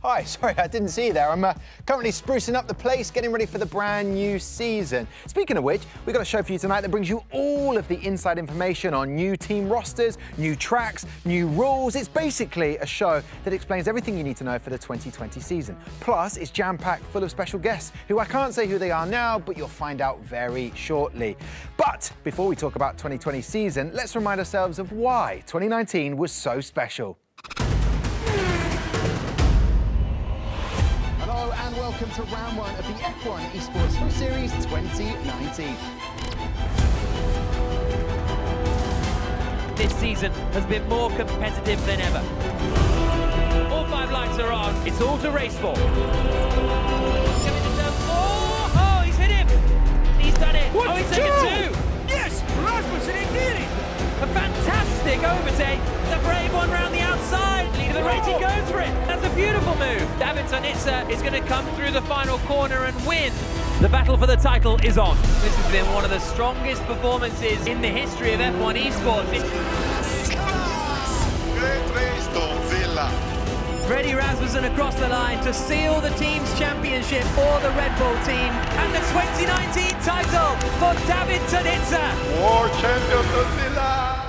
Hi, sorry, I didn't see you there. I'm currently sprucing up the place, getting ready for the brand new season. Speaking of which, we've got a show for you tonight that brings you all of the inside information on new team rosters, new tracks, new rules. It's basically a show that explains everything you need to know for the 2020 season. Plus, it's jam-packed full of special guests who I can't say who they are now, but you'll find out very shortly. But before we talk about 2020 season, let's remind ourselves of why 2019 was so special. Hello and welcome to round one of the F1 Esports Pro Series 2019. This season has been more competitive than ever. All 5 lights are on. It's all to race for. Oh, he's hit him. He's done it. What? Oh, he's taken 2. Yes, Rasmussen, he did it. A fantastic overtake. The brave one round the outside. Lead of the race, he goes for it. That's a beautiful move. David Sonitsa is going to come through the final corner and win. The battle for the title is on. This has been one of the strongest performances in the history of F1 Esports. Great race, Villa. Freddie Rasmussen across the line to seal the team's championship for the Red Bull team and the 2019 title for David Sonitsa. World champion, Villa.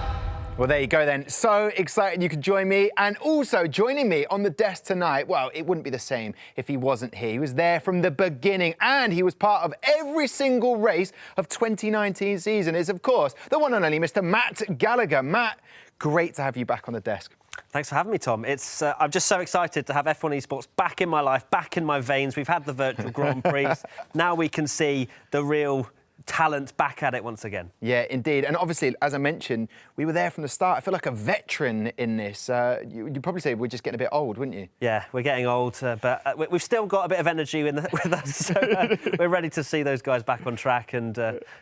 Well, there you go then. So excited you could join me. And also joining me on the desk tonight, well, it wouldn't be the same if he wasn't here. He was there from the beginning and he was part of every single race of 2019 season is, of course, the one and only Mr. Matt Gallagher. Matt, great to have you back on the desk. Thanks for having me, Tom. I'm just so excited to have F1 Esports back in my life, back in my veins. We've had the virtual Grand Prix. Now we can see the real talent back at it once again. Yeah, indeed. And obviously, as I mentioned, we were there from the start. I feel like a veteran in this. You'd probably say we're just getting a bit old, wouldn't you? Yeah, we're getting old, but we've still got a bit of energy with us. So we're ready to see those guys back on track and,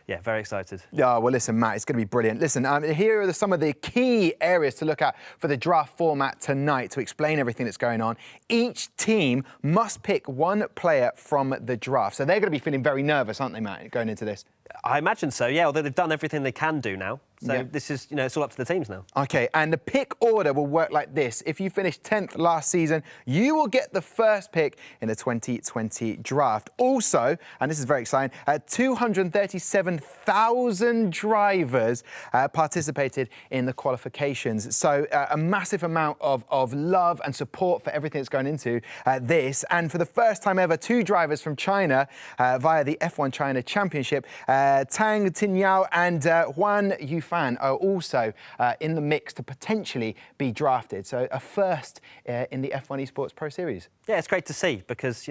yeah, very excited. Yeah, well, listen, Matt, it's going to be brilliant. Listen, here are some of the key areas to look at for the draft format tonight to explain everything that's going on. Each team must pick one player from the draft. So they're going to be feeling very nervous, aren't they, Matt, going into this? I imagine so, yeah, although they've done everything they can do now. So yeah. This is, it's all up to the teams now. OK, and the pick order will work like this. If you finished 10th last season, you will get the first pick in the 2020 draft. Also, and this is very exciting, 237,000 drivers participated in the qualifications. So a massive amount of love and support for everything that's going into this. And for the first time ever, 2 drivers from China via the F1 China Championship, Tang Tinyao and Huan Yufan are also in the mix to potentially be drafted. So a first in the F1 Esports Pro Series. Yeah, it's great to see because,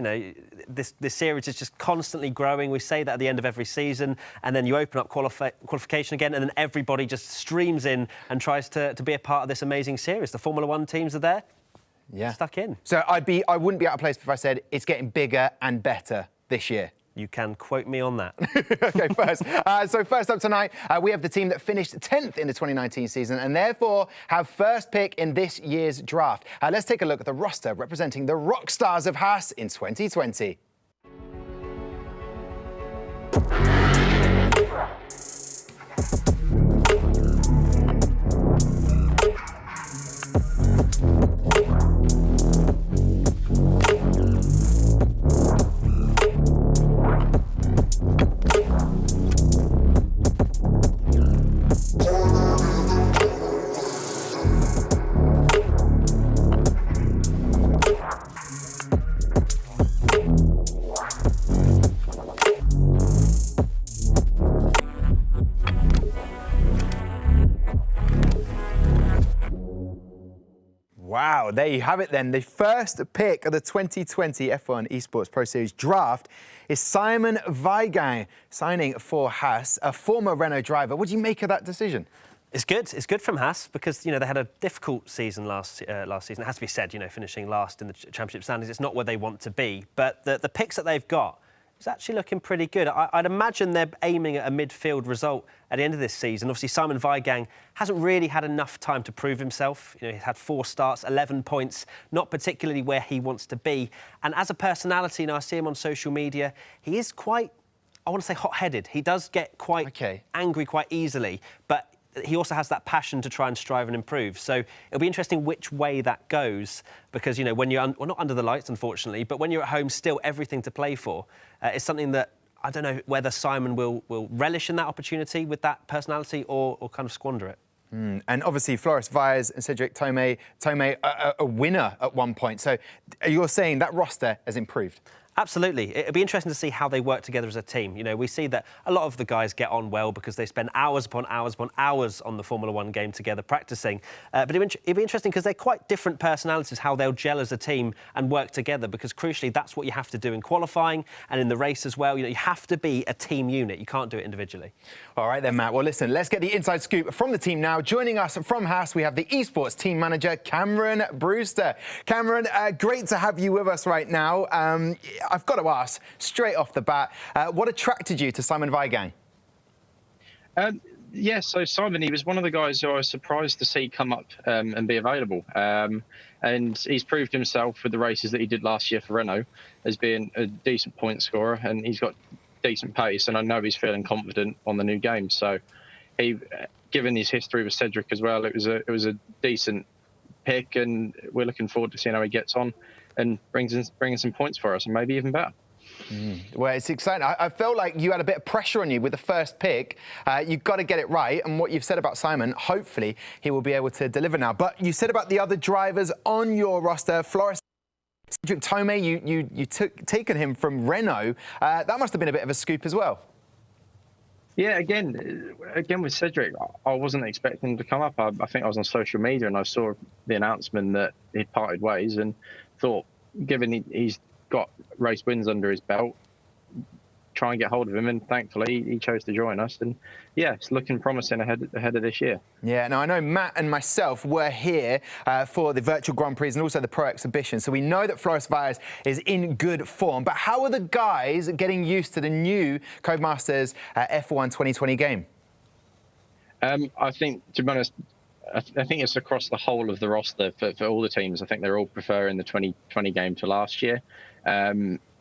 this series is just constantly growing. We say that at the end of every season, and then you open up qualification again, and then everybody just streams in and tries to be a part of this amazing series. The Formula One teams are there, yeah, stuck in. So I wouldn't be out of place if I said it's getting bigger and better this year. You can quote me on that. OK, so first up tonight, we have the team that finished 10th in the 2019 season and therefore have first pick in this year's draft. Let's take a look at the roster representing the rock stars of Haas in 2020. Wow, there you have it then. The first pick of the 2020 F1 Esports Pro Series draft is Simon Weigang, signing for Haas, a former Renault driver. What do you make of that decision? It's good. It's good from Haas because, they had a difficult season last season. It has to be said, finishing last in the championship standings. It's not where they want to be. But the picks that they've got is actually looking pretty good. I'd imagine they're aiming at a midfield result at the end of this season. Obviously, Simon Weigang hasn't really had enough time to prove himself. He's had 4 starts, 11 points, not particularly where he wants to be. And as a personality, I see him on social media, he is quite, I want to say, hot-headed. He does get quite angry quite easily, but he also has that passion to try and strive and improve. So it'll be interesting which way that goes because, when you're, well, not under the lights, unfortunately, but when you're at home, still everything to play for. It's something that I don't know whether Simon will relish in that opportunity with that personality or kind of squander it. And obviously, Floris Vyers and Cedric Tomé a winner at one point. So you're saying that roster has improved? Absolutely. It'll be interesting to see how they work together as a team. You know, we see that a lot of the guys get on well because they spend hours upon hours upon hours on the Formula One game together practicing. But it'll be interesting because they're quite different personalities, how they'll gel as a team and work together, because crucially that's what you have to do in qualifying and in the race as well. You know, you have to be a team unit. You can't do it individually. All right then, Matt. Well, listen, let's get the inside scoop from the team now. Joining us from Haas, we have the Esports team manager, Cameron Brewster. Cameron, great to have you with us right now. I've got to ask, straight off the bat, what attracted you to Simon Weigang? Yeah, so Simon, he was one of the guys who I was surprised to see come up and be available. And he's proved himself with the races that he did last year for Renault as being a decent point scorer, and he's got decent pace, and I know he's feeling confident on the new game. So he, given his history with Cedric as well, it was a decent pick, and we're looking forward to seeing how he gets on and bringing some points for us, and maybe even better. Well, it's exciting. I felt like you had a bit of pressure on you with the first pick. You've got to get it right, and what you've said about Simon, hopefully he will be able to deliver now. But you said about the other drivers on your roster, Flores, Cedric Tomé, you taken him from Renault. That must have been a bit of a scoop as well. Yeah, again with Cedric, I wasn't expecting him to come up. I think I was on social media and I saw the announcement that he'd parted ways, and thought, given he's got race wins under his belt, try and get hold of him, and thankfully he chose to join us, and yeah, it's looking promising ahead of this year. Yeah, now I know Matt and myself were here for the virtual Grand Prix and also the Pro Exhibition, so we know that Flores Valles is in good form. But how are the guys getting used to the new Codemasters F1 2020 game? I think, to be honest, I think it's across the whole of the roster for all the teams. I think they're all preferring the 2020 game to last year,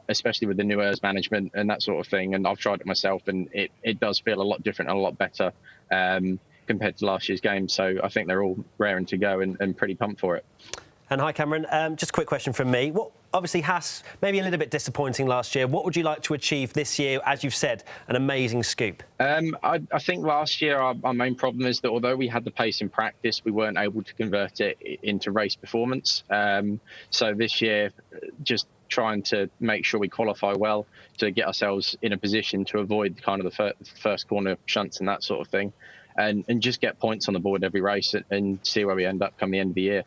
especially with the new ERS management and that sort of thing. And I've tried it myself, and it does feel a lot different and a lot better compared to last year's game. So I think they're all raring to go and pretty pumped for it. And hi, Cameron. Just a quick question from me. Obviously, Haas, maybe a little bit disappointing last year. What would you like to achieve this year? As you've said, an amazing scoop. I think last year our main problem is that although we had the pace in practice, we weren't able to convert it into race performance. So this year, just trying to make sure we qualify well to get ourselves in a position to avoid kind of the first corner shunts and that sort of thing, and just get points on the board every race and see where we end up come the end of the year.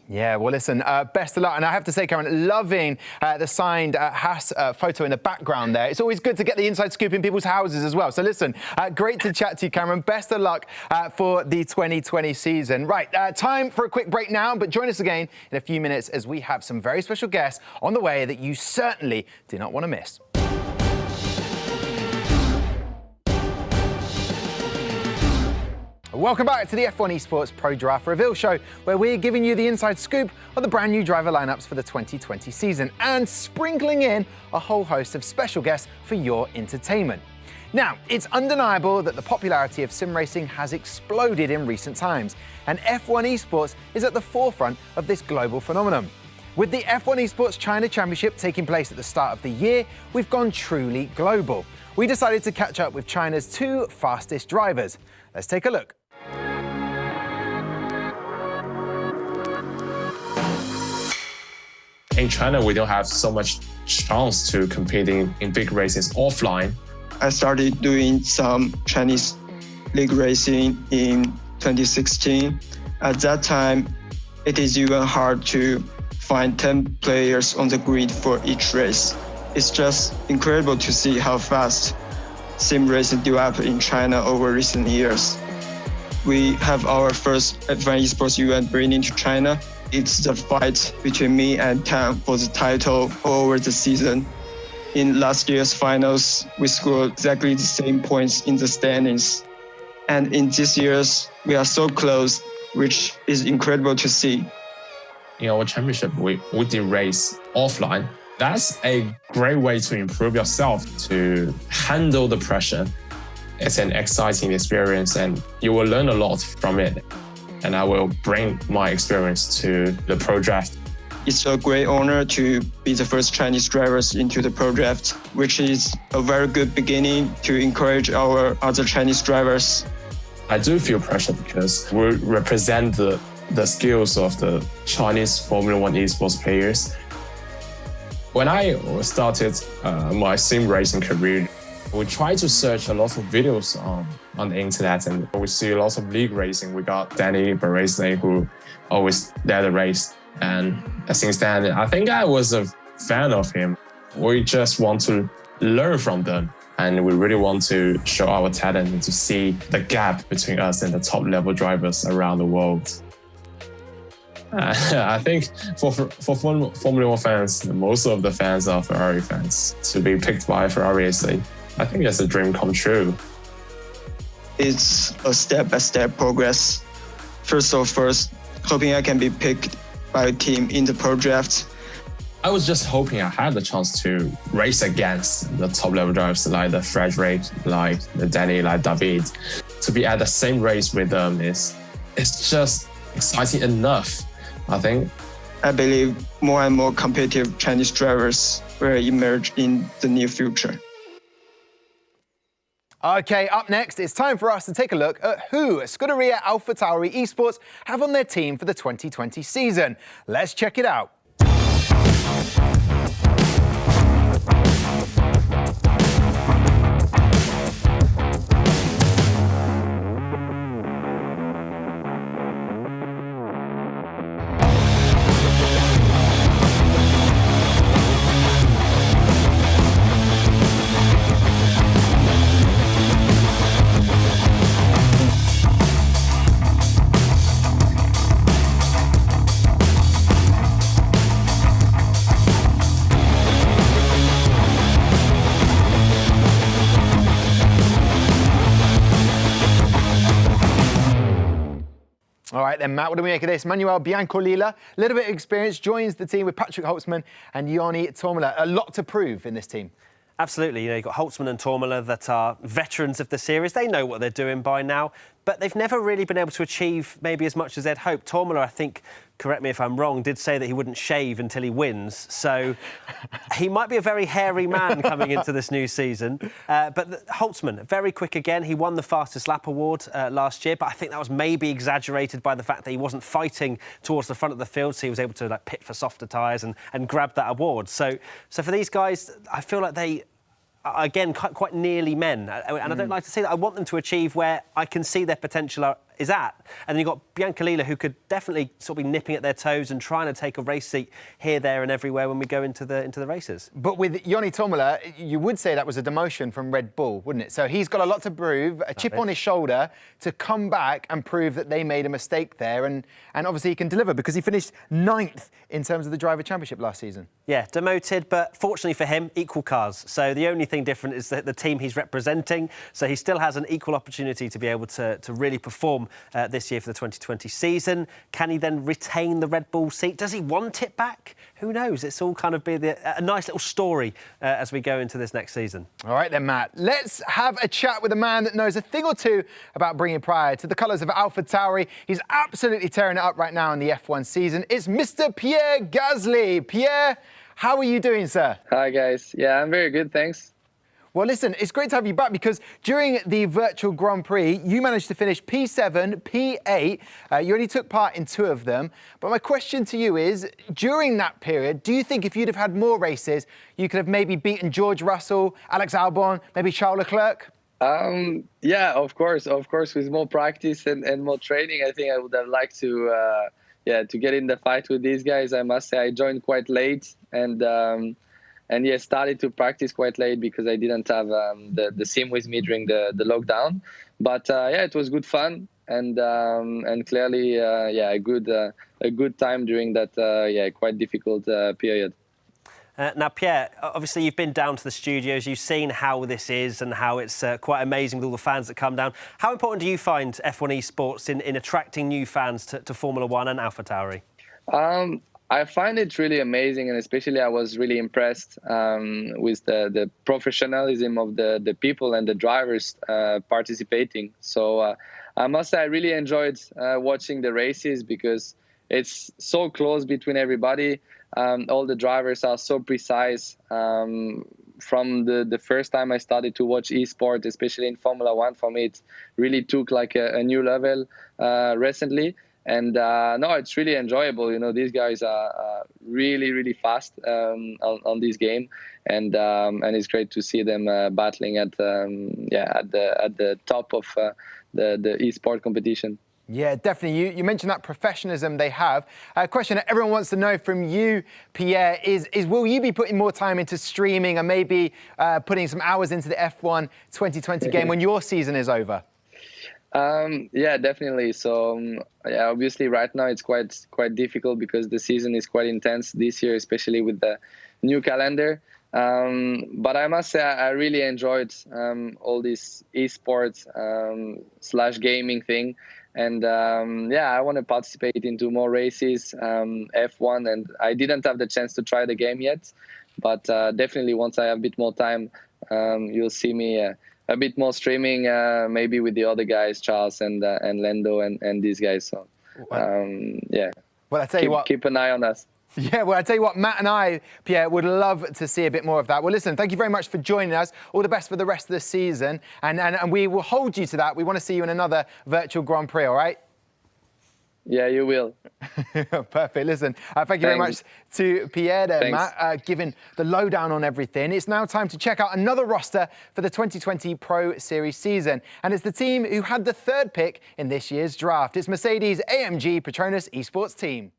Yeah, well, listen, best of luck. And I have to say, Cameron, loving the signed Haas photo in the background there. It's always good to get the inside scoop in people's houses as well. So listen, great to chat to you, Cameron. Best of luck for the 2020 season. Right, time for a quick break now, but join us again in a few minutes as we have some very special guests on the way that you certainly do not want to miss. Welcome back to the F1 Esports Pro Draft Reveal Show, where we're giving you the inside scoop on the brand new driver lineups for the 2020 season and sprinkling in a whole host of special guests for your entertainment. Now, it's undeniable that the popularity of sim racing has exploded in recent times, and F1 Esports is at the forefront of this global phenomenon. With the F1 Esports China Championship taking place at the start of the year, we've gone truly global. We decided to catch up with China's two fastest drivers. Let's take a look. In China, we don't have so much chance to compete in big races offline. I started doing some Chinese league racing in 2016. At that time, it is even hard to find 10 players on the grid for each race. It's just incredible to see how fast sim racing developed in China over recent years. We have our first F1 Esports event bringing to China. It's the fight between me and Tan for the title over the season. In last year's finals, we scored exactly the same points in the standings. And in this year's, we are so close, which is incredible to see. In our championship, we did race offline. That's a great way to improve yourself, to handle the pressure. It's an exciting experience and you will learn a lot from it. And I will bring my experience to the Pro Draft. It's a great honor to be the first Chinese drivers into the Pro Draft, which is a very good beginning to encourage our other Chinese drivers. I do feel pressure because we represent the skills of the Chinese Formula One esports players. When I started my sim racing career, we tried to search a lot of videos on the internet, and we see a lot of league racing. We got Danny Barrese, who always led the race. And since then, I think I was a fan of him. We just want to learn from them. And we really want to show our talent and to see the gap between us and the top level drivers around the world. I think for Formula 1 fans, most of the fans are Ferrari fans. To be picked by Ferrari, I think that's a dream come true. It's a step-by-step progress. First, hoping I can be picked by a team in the pro draft. I was just hoping I had the chance to race against the top level drivers like the Frederick, like the Danny, like David. To be at the same race with them it's just exciting enough, I think. I believe more and more competitive Chinese drivers will emerge in the near future. Okay, up next, it's time for us to take a look at who Scuderia Alfa Tauri Esports have on their team for the 2020 season. Let's check it out. All right then, Matt, what do we make of this? Manuel Biancolila, a little bit of experience, joins the team with Patrick Holtzman and Joni Tormela. A lot to prove in this team. Absolutely. You've got Holtzman and Tormela that are veterans of the series. They know what they're doing by now, but they've never really been able to achieve maybe as much as they'd hoped. Tormela, I think, correct me if I'm wrong, did say that he wouldn't shave until he wins. So he might be a very hairy man coming into this new season. But Holtzman, very quick again. He won the fastest lap award last year, but I think that was maybe exaggerated by the fact that he wasn't fighting towards the front of the field, so he was able to pit for softer tyres and grab that award. So for these guys, I feel like they again, quite nearly men. And I don't like to say that. I want them to achieve where I can see their potential is at. And then you've got Biancolila, who could definitely sort of be nipping at their toes and trying to take a race seat here, there and everywhere when we go into the races. But with Joni Tormela, you would say that was a demotion from Red Bull, wouldn't it? So he's got a lot to prove, a chip on his shoulder to come back and prove that they made a mistake there. And obviously he can deliver because he finished 9th in terms of the Driver Championship last season. Yeah, demoted, but fortunately for him, equal cars. So the only thing different is that the team he's representing. So he still has an equal opportunity to be able to really perform this year for the 2020 season. Can he then retain the Red Bull seat? Does he want it back? Who knows? It's all kind of be a nice little story as we go into this next season. All right then, Matt. Let's have a chat with a man that knows a thing or two about bringing pride to the colours of Alfa Tauri. He's absolutely tearing it up right now in the F1 season. It's Mr. Pierre Gasly. Pierre, how are you doing, sir? Hi, guys. Yeah, I'm very good, thanks. Well, listen, it's great to have you back because during the virtual Grand Prix, you managed to finish P7, P8. You only took part in 2 of them. But my question to you is, during that period, do you think if you'd have had more races, you could have maybe beaten George Russell, Alex Albon, maybe Charles Leclerc? Yeah, of course. With more practice and more training, I think I would have liked to get in the fight with these guys. I must say I joined quite late and yeah, started to practice quite late because I didn't have the sim with me during the lockdown. But yeah, it was good fun and clearly a good time during that quite difficult period. Now, Pierre, obviously you've been down to the studios, you've seen how this is and how it's quite amazing with all the fans that come down. How important do you find F1 Esports in attracting new fans to Formula 1 and Alfa Tauri? I find it really amazing, and especially I was really impressed with the professionalism of the people and the drivers participating. So I must say I really enjoyed watching the races because it's so close between everybody. All the drivers are so precise. From the first time I started to watch esports, especially in Formula 1, for me it really took like a new level recently. And no, it's really enjoyable. You know, these guys are really, really fast on this game, and it's great to see them battling at the top of the esport competition. Yeah, definitely. You mentioned that professionalism they have. A question that everyone wants to know from you, Pierre, is will you be putting more time into streaming and maybe putting some hours into the F1 2020 game when your season is over? Yeah, definitely. So yeah, obviously right now it's quite difficult because the season is quite intense this year, especially with the new calendar. But I must say I really enjoyed all this esports / gaming thing. And yeah, I want to participate into more races, F1, and I didn't have the chance to try the game yet. But definitely once I have a bit more time, you'll see me a bit more streaming, maybe with the other guys, Charles and Lando and these guys. So yeah, well, I tell you what, keep an eye on us. Yeah, well, I tell you what, Matt and I, Pierre, would love to see a bit more of that. Well, listen, thank you very much for joining us. All the best for the rest of the season. And we will hold you to that. We want to see you in another virtual Grand Prix, all right? Yeah, you will. Perfect. Listen, thank you very much to Pierre there, Matt, giving the lowdown on everything. It's now time to check out another roster for the 2020 Pro Series season. And it's the team who had the third pick in this year's draft. It's Mercedes AMG Petronas Esports team.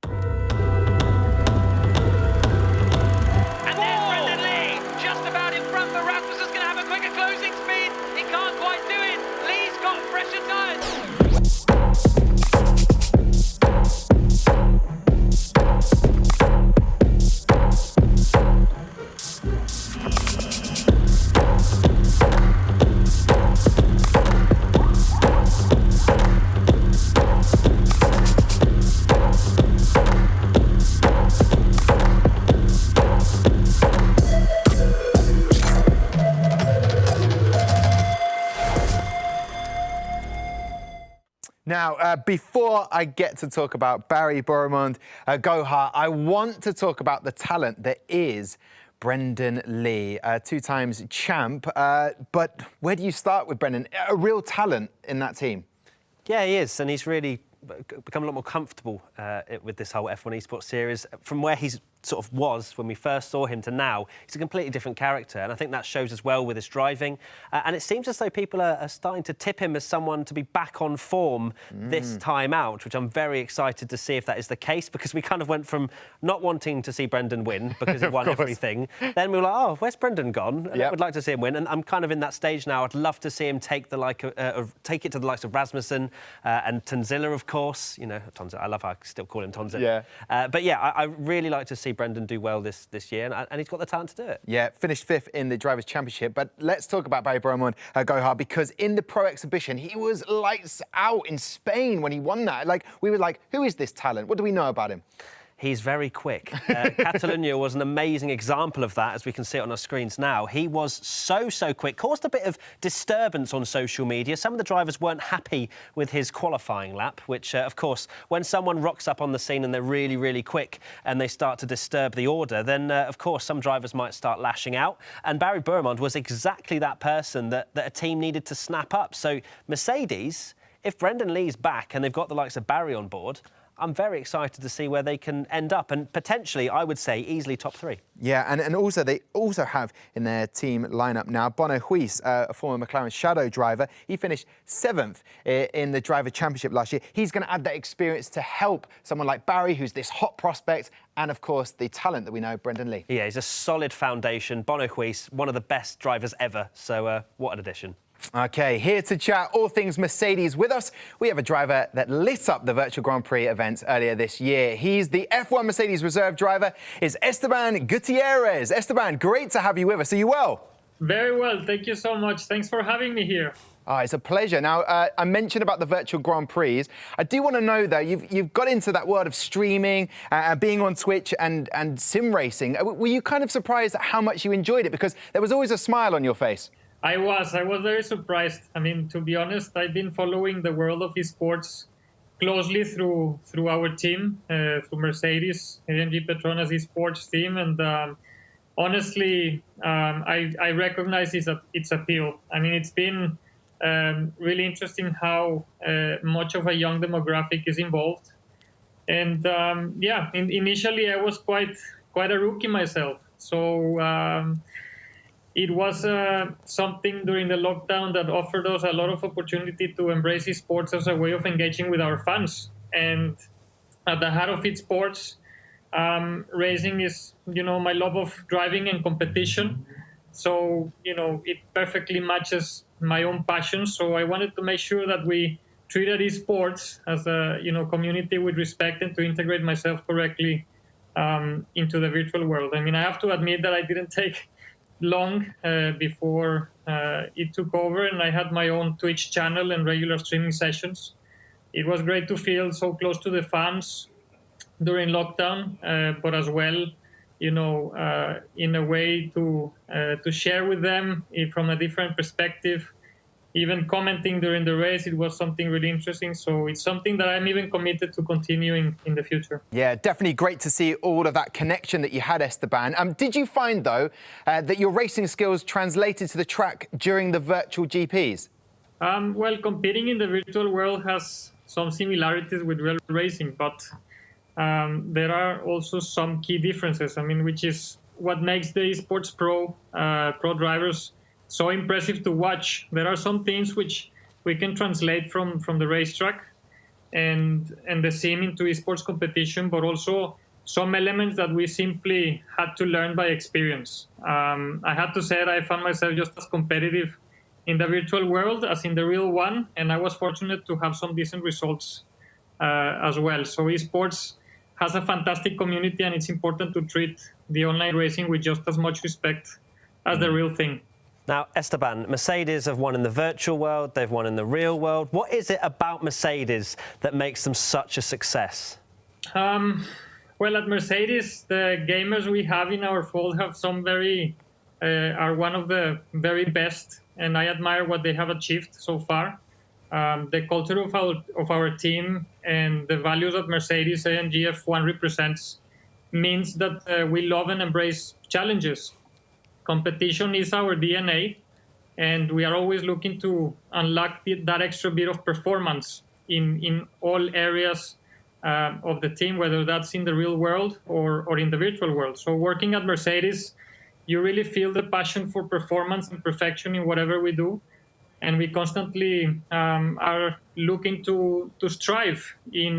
Now, before I get to talk about Barry Boremond, Gohar, I want to talk about the talent that is Brendan Lee, 2 times champ. But where do you start with Brendan? A real talent in that team. Yeah, he is, and he's really become a lot more comfortable with this whole F1 Esports series. From where he's sort of was when we first saw him to now, he's a completely different character, and I think that shows as well with his driving. And it seems as though people are starting to tip him as someone to be back on form this time out, which I'm very excited to see if that is the case, because we kind of went from not wanting to see Brendan win because he won everything, then we were like, oh, where's Brendan gone? And I would like to see him win, and I'm kind of in that stage now. I'd love to see him take it to the likes of Rasmussen and Tonzilla, of course. You know, Tonzilla, I love how I still call him Tonzilla. Yeah. But yeah, I really like to see Brendan do well this year, and he's got the talent to do it. Yeah, finished 5th in the Drivers' Championship. But let's talk about Barry Boremond, Gohar, because in the Pro Exhibition, he was lights out in Spain when he won that. Like, we were like, who is this talent? What do we know about him? He's very quick. Catalunya was an amazing example of that, as we can see it on our screens now. He was so quick, caused a bit of disturbance on social media. Some of the drivers weren't happy with his qualifying lap, which, of course, when someone rocks up on the scene and they're really quick and they start to disturb the order, then, of course, some drivers might start lashing out. And Barry Boremond was exactly that person that a team needed to snap up. So Mercedes, if Brendan Lee's back and they've got the likes of Barry on board, I'm very excited to see where they can end up, and potentially, I would say, easily top 3. Yeah, and also they also have in their team lineup now Bono Huis, a former McLaren Shadow driver. He finished 7th in the Driver Championship last year. He's going to add that experience to help someone like Barry, who's this hot prospect, and of course the talent that we know, Brendan Lee. Yeah, he's a solid foundation. Bono Huis, one of the best drivers ever. So what an addition. OK, here to chat all things Mercedes with us, we have a driver that lit up the Virtual Grand Prix event earlier this year. He's the F1 Mercedes reserve driver, is Esteban Gutierrez. Esteban, great to have you with us. Are you well? Very well, thank you so much. Thanks for having me here. Oh, it's a pleasure. Now, I mentioned about the Virtual Grand Prix. I do want to know, though, you've got into that world of streaming, being on Twitch and sim racing. Were you kind of surprised at how much you enjoyed it? Because there was always a smile on your face. I was very surprised. I mean, to be honest, I've been following the world of esports closely through our team, through Mercedes, AMG Petronas Esports team, and honestly, I recognize its appeal. I mean, it's been really interesting how much of a young demographic is involved. And initially I was quite a rookie myself. So it was something during the lockdown that offered us a lot of opportunity to embrace esports as a way of engaging with our fans. And at the heart of esports, racing is, my love of driving and competition. So, it perfectly matches my own passion. So I wanted to make sure that we treated esports as a, community with respect and to integrate myself correctly into the virtual world. I mean, I have to admit that I didn't take long before it took over, and I had my own Twitch channel and regular streaming sessions. It was great to feel so close to the fans during lockdown, but as well, in a way to share with them from a different perspective. Even commenting during the race, it was something really interesting. So it's something that I'm even committed to continuing in the future. Yeah, definitely great to see all of that connection that you had, Esteban. Did you find, though, that your racing skills translated to the track during the virtual GPs? Well, competing in the virtual world has some similarities with real racing, but there are also some key differences. I mean, which is what makes the esports pro drivers so impressive to watch. There are some things which we can translate from the racetrack and the sim into esports competition, but also some elements that we simply had to learn by experience. I had to say that I found myself just as competitive in the virtual world as in the real one, and I was fortunate to have some decent results as well. So esports has a fantastic community, and it's important to treat the online racing with just as much respect as the real thing. Now, Esteban, Mercedes have won in the virtual world, they've won in the real world. What is it about Mercedes that makes them such a success? Well, at Mercedes, the gamers we have in our fold have some are one of the very best, and I admire what they have achieved so far. The culture of our team and the values that Mercedes AMG F1 represents means that we love and embrace challenges. Competition is our DNA, and we are always looking to unlock that extra bit of performance in all areas of the team, whether that's in the real world or in the virtual world. So working at Mercedes, you really feel the passion for performance and perfection in whatever we do. And we constantly are looking to strive in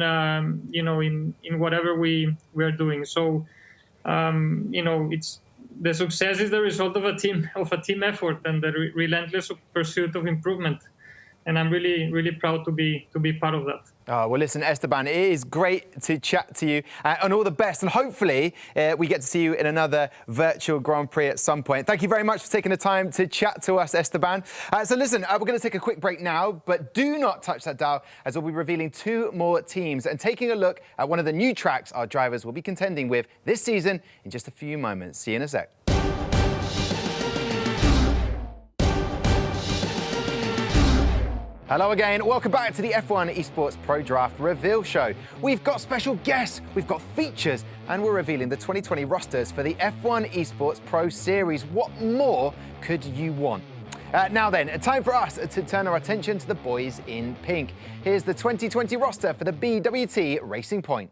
whatever we are doing. So, it's the success is the result of a team effort and the relentless pursuit of improvement. And I'm really, really proud to be part of that. Oh, well, listen, Esteban, it is great to chat to you and all the best. And hopefully we get to see you in another virtual Grand Prix at some point. Thank you very much for taking the time to chat to us, Esteban. So listen, we're going to take a quick break now, but do not touch that dial as we'll be revealing 2 more teams and taking a look at one of the new tracks our drivers will be contending with this season in just a few moments. See you in a sec. Hello again, welcome back to the F1 Esports Pro Draft Reveal Show. We've got special guests, we've got features, and we're revealing the 2020 rosters for the F1 Esports Pro Series. What more could you want? Now then, time for us to turn our attention to the boys in pink. Here's the 2020 roster for the BWT Racing Point.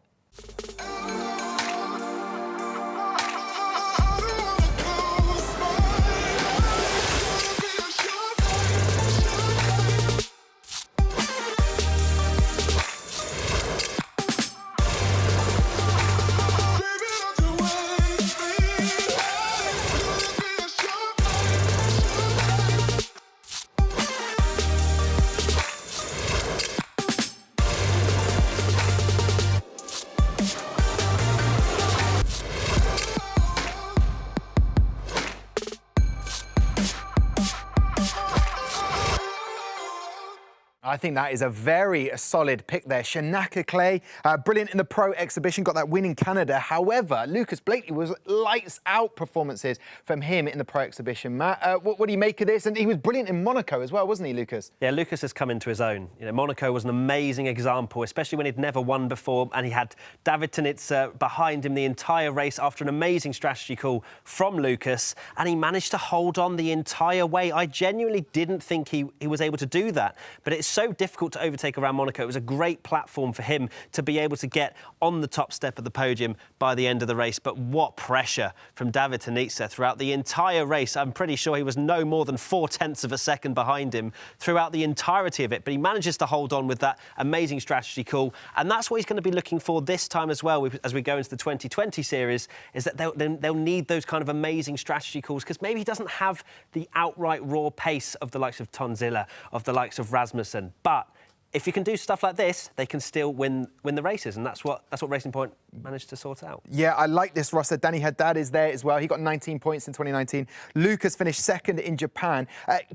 I think that is a very solid pick there. Shanaka Clay, brilliant in the Pro Exhibition, got that win in Canada. However, Lucas Blakely was lights out performances from him in the Pro Exhibition. Matt, what do you make of this? And he was brilliant in Monaco as well, wasn't he, Lucas? Yeah, Lucas has come into his own. Monaco was an amazing example, especially when he'd never won before, and he had David Tonitza behind him the entire race after an amazing strategy call from Lucas, and he managed to hold on the entire way. I genuinely didn't think he was able to do that, but it's so so difficult to overtake around Monaco. It was a great platform for him to be able to get on the top step of the podium by the end of the race. But what pressure from David Tonitza throughout the entire race. I'm pretty sure he was no more than 0.4 of a second behind him throughout the entirety of it. But he manages to hold on with that amazing strategy call. And that's what he's going to be looking for this time as well as we go into the 2020 series, is that they'll need those kind of amazing strategy calls, because maybe he doesn't have the outright raw pace of the likes of Tonzilla, of the likes of Rasmussen. But if you can do stuff like this, they can still win the races, and that's what Racing Point managed to sort out. Yeah, I like this roster. Danny Haddad is there as well. He got 19 points in 2019. Lucas finished second in Japan.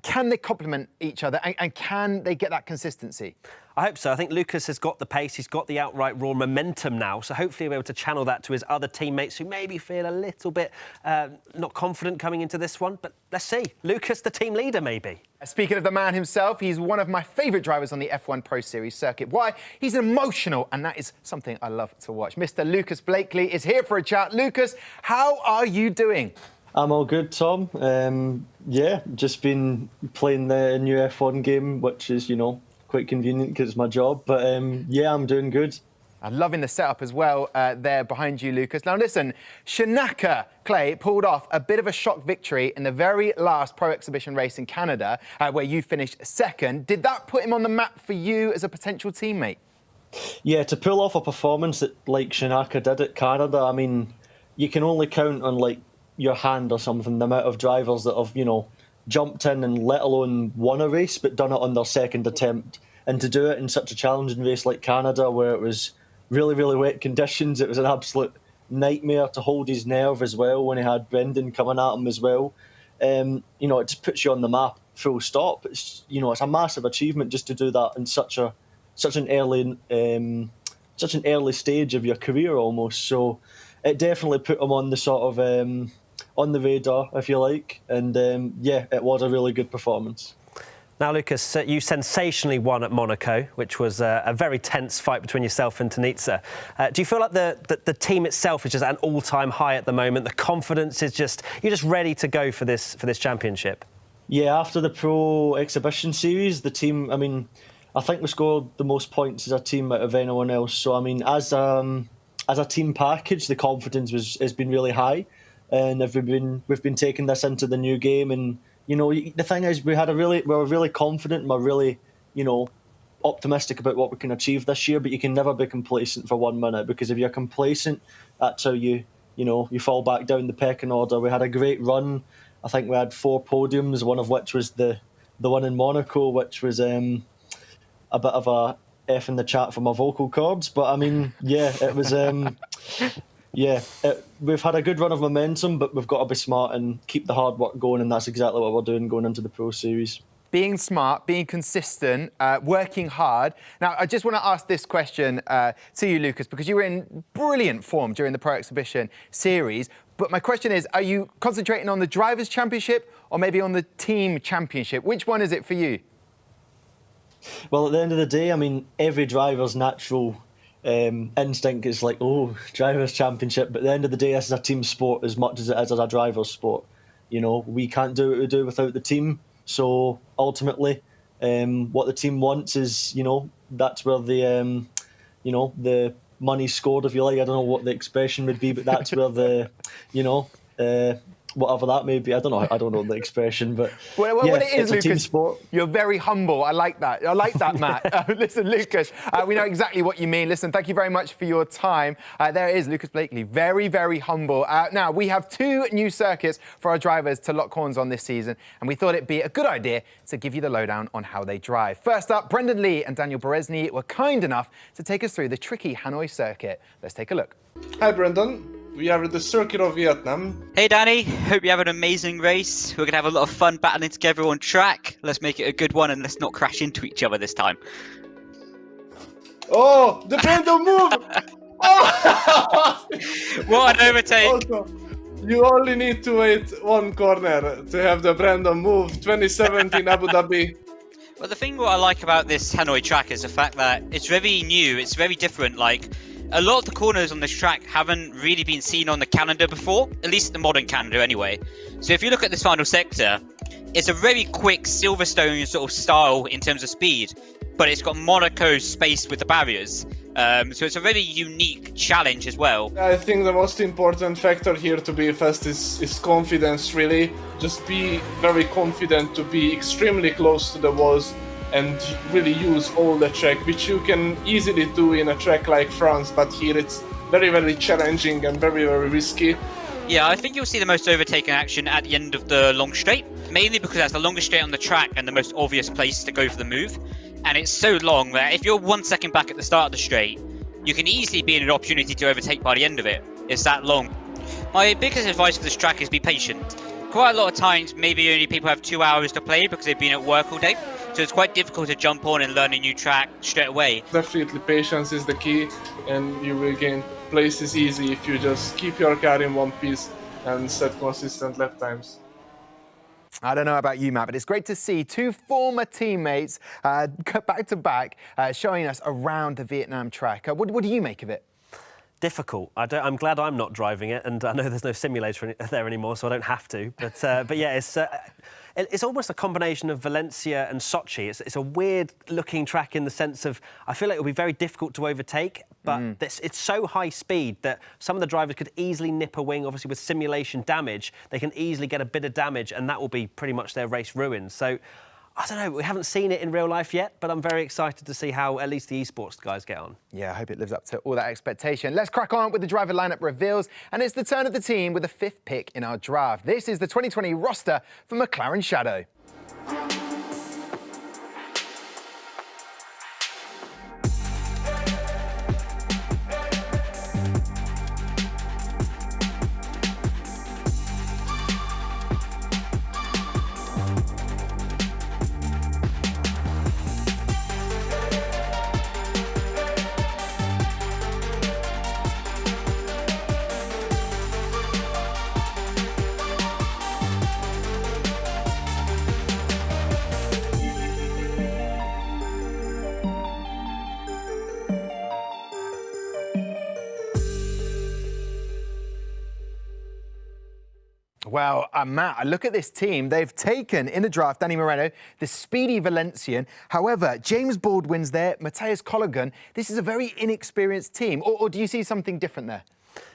Can they complement each other, and can they get that consistency? I hope so. I think Lucas has got the pace, he's got the outright raw momentum now, so hopefully he'll be able to channel that to his other teammates who maybe feel a little bit not confident coming into this one. But let's see. Lucas, the team leader, maybe. Speaking of the man himself, he's one of my favourite drivers on the F1 Pro Series circuit. Why? He's emotional, and that is something I love to watch. Mr. Lucas Blakely is here for a chat. Lucas, how are you doing? I'm all good, Tom. Yeah, just been playing the new F1 game, which is, quite convenient because it's my job. But yeah, I'm doing good. I'm loving the setup as well there behind you, Lucas. Now listen, Shinaka Clay pulled off a bit of a shock victory in the very last Pro Exhibition race in Canada, where you finished second. Did that put him on the map for you as a potential teammate? Yeah, to pull off a performance that like Shinaka did at Canada, I mean, you can only count on like your hand or something the amount of drivers that have, jumped in and let alone won a race, but done it on their second attempt. And to do it in such a challenging race like Canada, where it was really, really wet conditions, it was an absolute nightmare to hold his nerve as well when he had Brendan coming at him as well. It just puts you on the map full stop. It's, it's a massive achievement just to do that in such an early stage of your career almost. So it definitely put him on the sort of on the radar, if you like, and yeah, it was a really good performance. Now, Lucas, you sensationally won at Monaco, which was a very tense fight between yourself and Tonitza. Do you feel like the team itself is just at an all-time high at the moment? The confidence is you're just ready to go for this championship? Yeah, after the Pro Exhibition Series, the team, I mean, I think we scored the most points as a team out of anyone else. So, I mean, as a team package, the confidence has been really high. And we've been taking this into the new game, and the thing is, we were really confident, and we're really, optimistic about what we can achieve this year. But you can never be complacent for 1 minute, because if you're complacent, that's how you fall back down the pecking order. We had a great run. I think we had 4 podiums, one of which was the one in Monaco, which was a bit of a F in the chat for my vocal cords. But I mean, yeah, it was. Yeah, we've had a good run of momentum, but we've got to be smart and keep the hard work going, and that's exactly what we're doing going into the Pro Series. Being smart, being consistent, working hard. Now, I just want to ask this question to you, Lucas, because you were in brilliant form during the Pro Exhibition Series. But my question is, are you concentrating on the Drivers' Championship or maybe on the Team Championship? Which one is it for you? Well, at the end of the day, I mean, every driver's natural instinct is like, Drivers' Championship. But at the end of the day, this is a team sport as much as it is a driver's sport. We can't do what we do without the team. So ultimately, what the team wants is, that's where the, the money's scored, if you like. I don't know what the expression would be, but that's where the, whatever that may be. I don't know the expression, but well, yeah, what it is, it's a Lucas, team sport. You're very humble. I like that, Matt. Listen, Lucas, we know exactly what you mean. Listen, thank you very much for your time. There is Lucas Blakely, very, very humble. Now, we have 2 new circuits for our drivers to lock horns on this season, and we thought it'd be a good idea to give you the lowdown on how they drive. First up, Brendan Lee and Daniel Berezny were kind enough to take us through the tricky Hanoi circuit. Let's take a look. Hi, Brendan. We are at the circuit of Vietnam. Hey Danny, hope you have an amazing race. We're going to have a lot of fun battling together on track. Let's make it a good one, and let's not crash into each other this time. Oh, the Brendan move! Oh! What an overtake! Also, you only need to wait 1 corner to have the Brendan move. 2017 Abu Dhabi. Well, the thing what I like about this Hanoi track is the fact that it's very new, it's very different. Like, a lot of the corners on this track haven't really been seen on the calendar before, at least the modern calendar anyway. So if you look at this final sector, it's a very quick Silverstone sort of style in terms of speed, but it's got Monaco spaced with the barriers. So it's a very unique challenge as well. I think the most important factor here to be fast is confidence, really. Just be very confident to be extremely close to the walls and really use all the track, which you can easily do in a track like France, but here it's very, very challenging and very, very risky. Yeah, I think you'll see the most overtaken action at the end of the long straight, mainly because that's the longest straight on the track and the most obvious place to go for the move. And it's so long that if you're 1 second back at the start of the straight, you can easily be in an opportunity to overtake by the end of it. It's that long. My biggest advice for this track is be patient. Quite a lot of times, maybe only people have 2 hours to play because they've been at work all day. So it's quite difficult to jump on and learn a new track straight away. Definitely patience is the key, and you will gain places easy if you just keep your car in one piece and set consistent lap times. I don't know about you, Matt, but it's great to see two former teammates back to back showing us around the Vietnam track. What do you make of it? Difficult. I'm glad I'm not driving it, and I know there's no simulator there anymore, so I don't have to. But yeah, it's almost a combination of Valencia and Sochi. It's a weird-looking track in the sense of I feel like it'll be very difficult to overtake, but it's so high speed that some of the drivers could easily nip a wing. Obviously, with simulation damage, they can easily get a bit of damage, and that will be pretty much their race ruined. So I don't know, we haven't seen it in real life yet, but I'm very excited to see how at least the esports guys get on. Yeah, I hope it lives up to all that expectation. Let's crack on with the driver lineup reveals, and it's the turn of the team with the 5th pick in our draft. This is the 2020 roster for McLaren Shadow. Well, Matt, I look at this team. They've taken, in the draft, Danny Moreno, the speedy Valencian. However, James Baldwin's there, Matthias Colligan. This is a very inexperienced team. Or do you see something different there?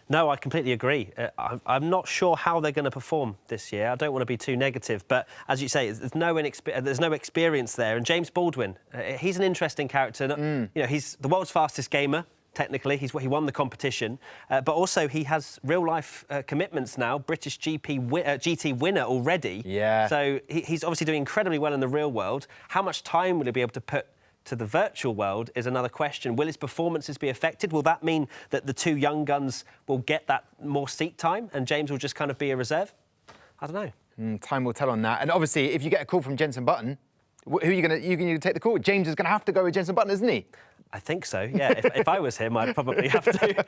No, I completely agree. I'm not sure how they're going to perform this year. I don't want to be too negative, but as you say, there's no experience there. And James Baldwin, he's an interesting character. You know, he's the world's fastest gamer. Technically, he won the competition, but also he has real-life commitments now. British GT winner already. Yeah. So he's obviously doing incredibly well in the real world. How much time will he be able to put to the virtual world is another question. Will his performances be affected? Will that mean that the two young guns will get that more seat time and James will just kind of be a reserve? I don't know. Time will tell on that. And obviously, if you get a call from Jenson Button, who are you going to take the call? James is going to have to go with Jenson Button, isn't he? I think so, yeah. If I was him, I'd probably have to.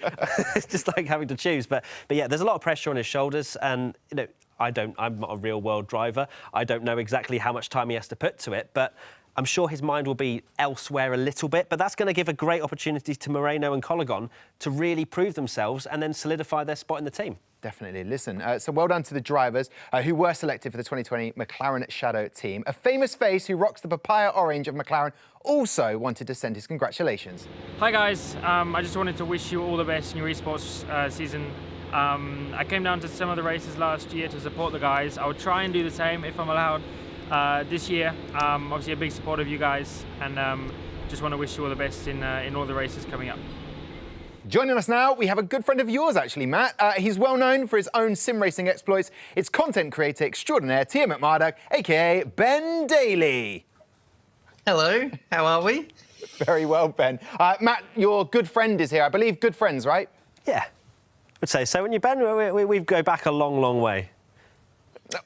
It's just like having to choose. But yeah, there's a lot of pressure on his shoulders. And, you know, I'm not a real-world driver. I don't know exactly how much time he has to put to it. But I'm sure his mind will be elsewhere a little bit. But that's going to give a great opportunity to Moreno and Colligan to really prove themselves and then solidify their spot in the team. Definitely. Listen, so well done to the drivers who were selected for the 2020 McLaren Shadow team. A famous face who rocks the papaya orange of McLaren also wanted to send his congratulations. Hi guys, I just wanted to wish you all the best in your esports season. I came down to some of the races last year to support the guys. I will try and do the same if I'm allowed this year. Obviously a big supporter of you guys, and just want to wish you all the best in all the races coming up. Joining us now, we have a good friend of yours, actually, Matt. He's well known for his own sim racing exploits. It's content creator extraordinaire, Tia McMurdoch, a.k.a. Ben Daly. Hello, how are we? Very well, Ben. Matt, your good friend is here. I believe good friends, right? Yeah, I'd say so. When you, Ben, we go back a long, long way.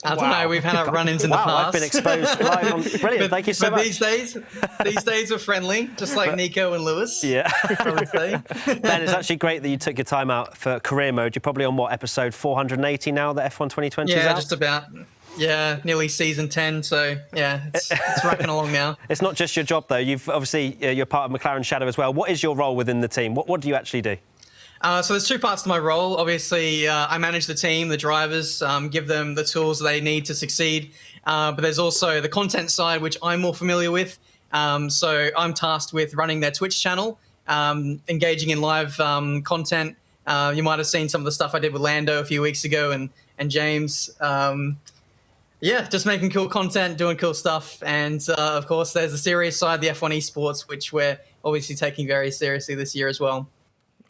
I don't know, we've had our run-ins in the past. I've been exposed live on... Brilliant, thank you so much. These days we're friendly, just like Nico and Lewis. Yeah. I would say. Ben, it's actually great that you took your time out for career mode. You're probably on, what, episode 480 now that F1 2020 is out? Yeah, just about. Yeah, nearly season 10, so yeah, it's rocking along now. It's not just your job, though. You've obviously, you're part of McLaren Shadow as well. What is your role within the team? What do you actually do? So there's two parts to my role. Obviously, I manage the team, the drivers, give them the tools they need to succeed. But there's also the content side, which I'm more familiar with. So I'm tasked with running their Twitch channel, engaging in live content. You might have seen some of the stuff I did with Lando a few weeks ago and James. Yeah, just making cool content, doing cool stuff. And of course, there's the serious side, the F1 Esports, which we're obviously taking very seriously this year as well.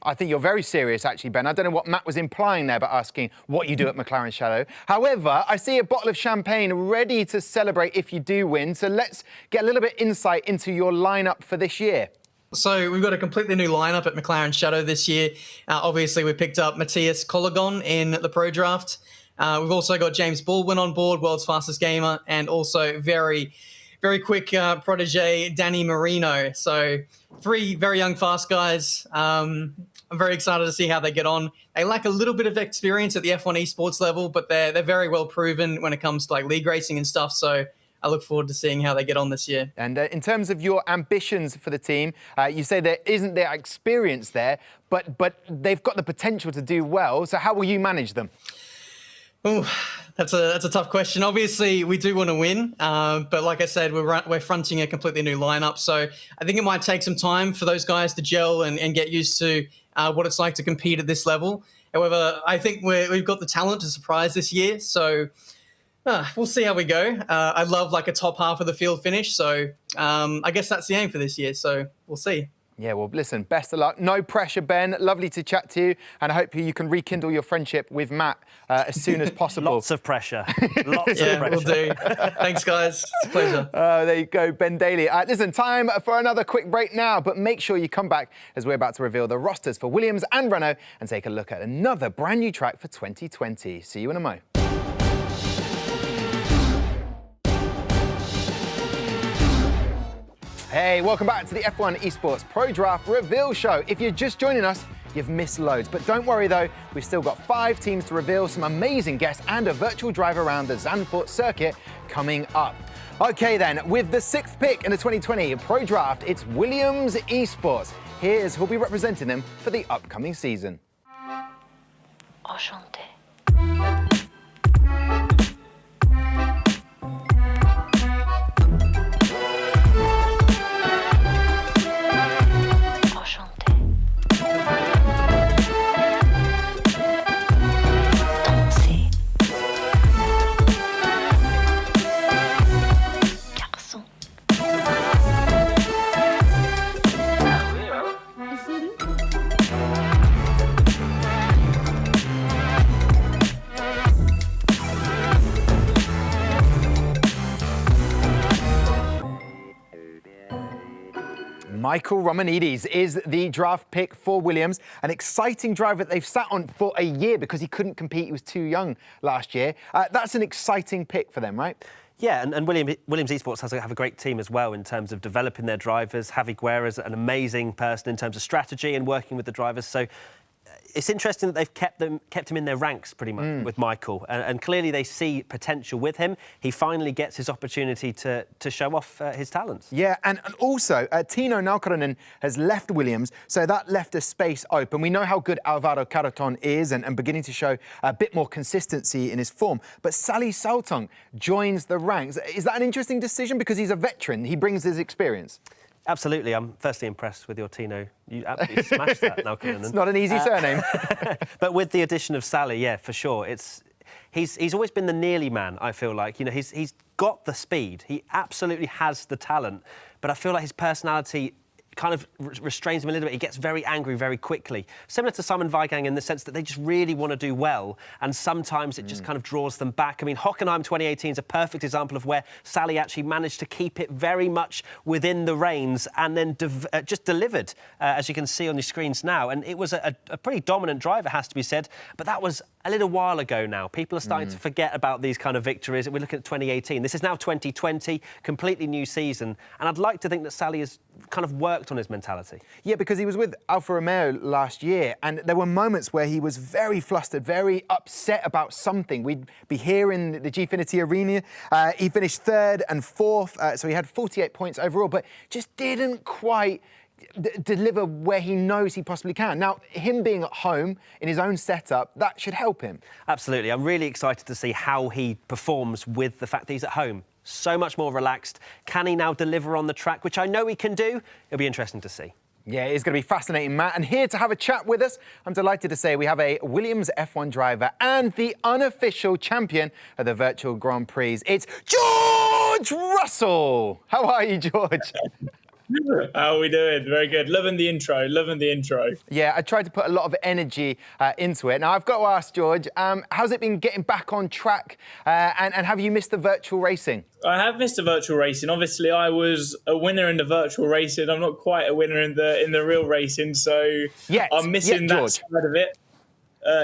I think you're very serious, actually, Ben. I don't know what Matt was implying there by asking what you do at McLaren Shadow. However, I see a bottle of champagne ready to celebrate if you do win. So let's get a little bit insight into your lineup for this year. So we've got a completely new lineup at McLaren Shadow this year. Obviously, we picked up Matthias Collegon in the Pro Draft. We've also got James Baldwin on board, world's fastest gamer, and also very quick protege, Danny Marino. So 3 very young, fast guys. I'm very excited to see how they get on. They lack a little bit of experience at the F1 Esports level, but they're very well proven when it comes to like league racing and stuff. So I look forward to seeing how they get on this year. And in terms of your ambitions for the team, you say there isn't the experience there, but they've got the potential to do well. So how will you manage them? Oh, that's a tough question. Obviously, we do want to win, but like I said, we're fronting a completely new lineup. So I think it might take some time for those guys to gel and get used to what it's like to compete at this level. However, I think we've got the talent to surprise this year. So we'll see how we go. I love like a top half of the field finish. So I guess that's the aim for this year. So we'll see. Yeah, well, listen, best of luck. No pressure, Ben. Lovely to chat to you. And I hope you can rekindle your friendship with Matt as soon as possible. Lots of pressure. Lots of pressure. We'll do. Thanks, guys. It's a pleasure. There you go, Ben Daly. Listen, time for another quick break now, but make sure you come back as we're about to reveal the rosters for Williams and Renault and take a look at another brand new track for 2020. See you in a mo. Hey, welcome back to the F1 Esports Pro Draft Reveal Show. If you're just joining us, you've missed loads. But don't worry, though, we've still got 5 teams to reveal, some amazing guests, and a virtual drive around the Zandvoort circuit coming up. OK, then, with the 6th pick in the 2020 Pro Draft, it's Williams Esports. Here's who'll be representing them for the upcoming season. Enchanté. Michael Romanidis is the draft pick for Williams, an exciting driver that they've sat on for a year because he couldn't compete. He was too young last year. That's an exciting pick for them, right? Yeah, and Williams Esports have a great team as well in terms of developing their drivers. Javi Guerra's an amazing person in terms of strategy and working with the drivers. So it's interesting that they've kept him in their ranks pretty much with Michael, and clearly they see potential with him. He finally gets his opportunity to show off his talents. Yeah, and also Tino Nalkaranen has left Williams, so that left a space open. We know how good Alvaro Carreton is and beginning to show a bit more consistency in his form. But Sally Saltong joins the ranks. Is that an interesting decision? Because he's a veteran, he brings his experience. Absolutely. I'm firstly impressed with your Tino. You absolutely smashed that, Nalkaranen. It's not an easy surname. But with the addition of Sally, yeah, for sure. He's always been the nearly man, I feel like. You know, he's got the speed. He absolutely has the talent. But I feel like his personality kind of restrains him a little bit. He gets very angry very quickly. Similar to Simon Weigang in the sense that they just really want to do well, and sometimes it just kind of draws them back. I mean, Hockenheim 2018 is a perfect example of where Sally actually managed to keep it very much within the reins and then just delivered, as you can see on your screens now. And it was a pretty dominant drive, it has to be said, but that was a little while ago now. People are starting to forget about these kind of victories. We're looking at 2018. This is now 2020, completely new season. And I'd like to think that Sally has kind of worked on his mentality. Yeah, because he was with Alfa Romeo last year, and there were moments where he was very flustered, very upset about something. We'd be here in the Gfinity Arena. He finished 3rd and 4th, so he had 48 points overall, but just didn't quite deliver where he knows he possibly can. Now, him being at home in his own setup, that should help him. Absolutely. I'm really excited to see how he performs with the fact that he's at home. so much more relaxed. Can he now deliver on the track, which I know he can do? It'll be interesting to see. Yeah, it's going to be fascinating, Matt. And here to have a chat with us, I'm delighted to say we have a Williams F1 driver and the unofficial champion of the virtual Grand Prix. It's George Russell. How are you, George? How are we doing? Very good. Loving the intro. Yeah, I tried to put a lot of energy into it. Now, I've got to ask, George, how's it been getting back on track? And have you missed the virtual racing? I have missed the virtual racing. Obviously, I was a winner in the virtual racing. I'm not quite a winner in the real racing, so I'm missing that side of it.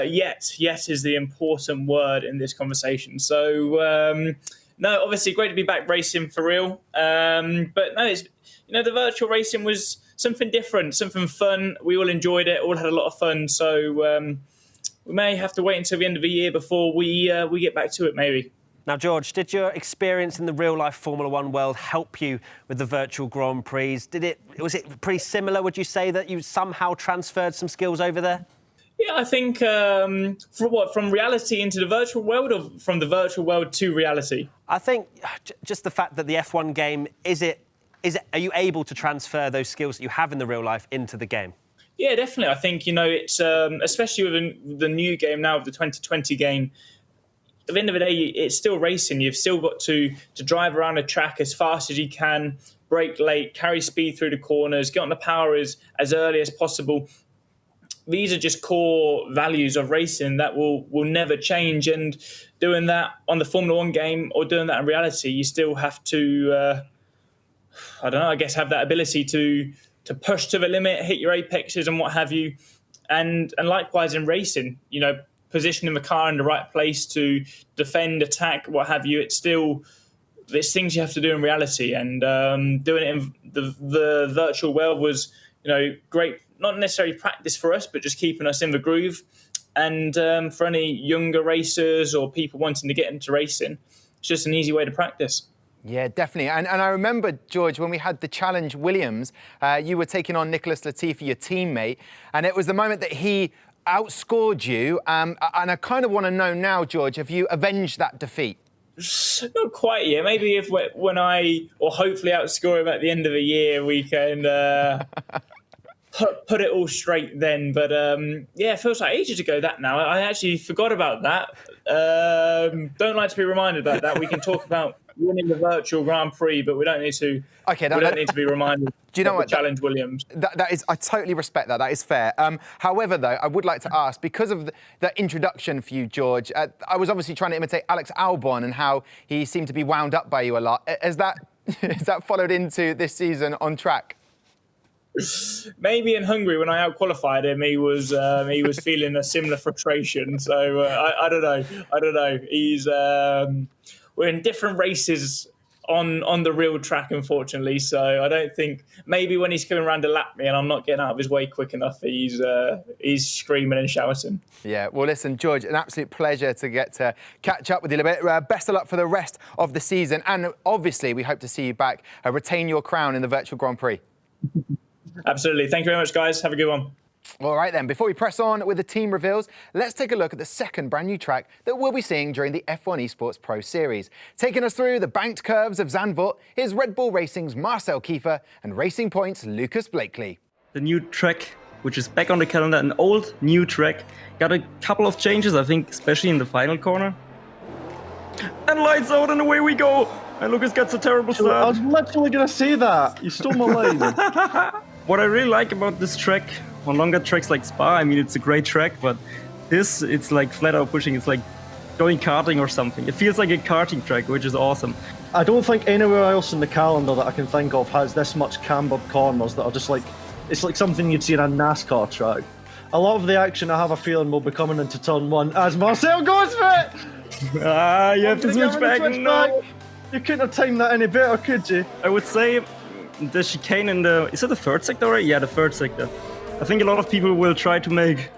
Yet is the important word in this conversation. So, no, obviously, great to be back racing for real. But no, it's... the virtual racing was something different, something fun. We all enjoyed it, all had a lot of fun. So we may have to wait until the end of the year before we get back to it, maybe. Now, George, did your experience in the real-life Formula One world help you with the virtual Grand Prix? Was it pretty similar? Would you say that you somehow transferred some skills over there? Yeah, I think from reality into the virtual world, or from the virtual world to reality? I think just the fact that the F1 game, are you able to transfer those skills that you have in the real life into the game? Yeah, definitely. I think, it's especially with the new game now, with the 2020 game, at the end of the day, it's still racing. You've still got to drive around a track as fast as you can, brake late, carry speed through the corners, get on the power as early as possible. These are just core values of racing that will never change. And doing that on the Formula One game or doing that in reality, you still have to... I guess have that ability to push to the limit, hit your apexes and what have you. And likewise in racing, positioning the car in the right place to defend, attack, what have you. There's things you have to do in reality. And doing it in the virtual world was, great, not necessarily practice for us, but just keeping us in the groove. And for any younger racers or people wanting to get into racing, it's just an easy way to practice. Yeah, definitely. And I remember, George, when we had the Challenge Williams, you were taking on Nicholas Latifi, your teammate, and it was the moment that he outscored you. And I kind of want to know now, George, have you avenged that defeat? Not quite yet. Maybe when or hopefully outscore him at the end of the year, we can put it all straight then. But it feels like ages ago that now. I actually forgot about that. Don't like to be reminded about that. We can talk about winning the virtual Grand Prix, but we don't need to. Okay, we don't need to be reminded. Do you know what? Challenge Williams. That is, I totally respect that. That is fair. However, though, I would like to ask, because of the introduction for you, George, I was obviously trying to imitate Alex Albon and how he seemed to be wound up by you a lot. Has that followed into this season on track? Maybe in Hungary when I out-qualified him, he was feeling a similar frustration. So I don't know. He's we're in different races on the real track, unfortunately. So I don't think maybe when he's coming around to lap me and I'm not getting out of his way quick enough, he's screaming and shouting. Yeah. Well, listen, George, an absolute pleasure to get to catch up with you a little bit. Best of luck for the rest of the season, and obviously we hope to see you back. Retain your crown in the virtual Grand Prix. Absolutely. Thank you very much, guys. Have a good one. All right, then. Before we press on with the team reveals, let's take a look at the second brand new track that we'll be seeing during the F1 Esports Pro Series. Taking us through the banked curves of Zandvoort, here's Red Bull Racing's Marcel Kiefer and Racing Point's Lucas Blakely. The new track, which is back on the calendar, an old, new track, got a couple of changes, I think, especially in the final corner. And lights out and away we go! And Lucas gets a terrible start. I was literally going to say that. You stole my line. What I really like about this track, on longer tracks like Spa, I mean, it's a great track, but this, it's like flat out pushing. It's like going karting or something. It feels like a karting track, which is awesome. I don't think anywhere else in the calendar that I can think of has this much cambered corners that are just like, it's like something you'd see in a NASCAR track. A lot of the action, I have a feeling, will be coming into turn one as Marcel goes for it! You have to switch back. No! You couldn't have timed that any better, could you? I would say the chicane in is it the third sector, right? Yeah, the third sector. I think a lot of people will try to make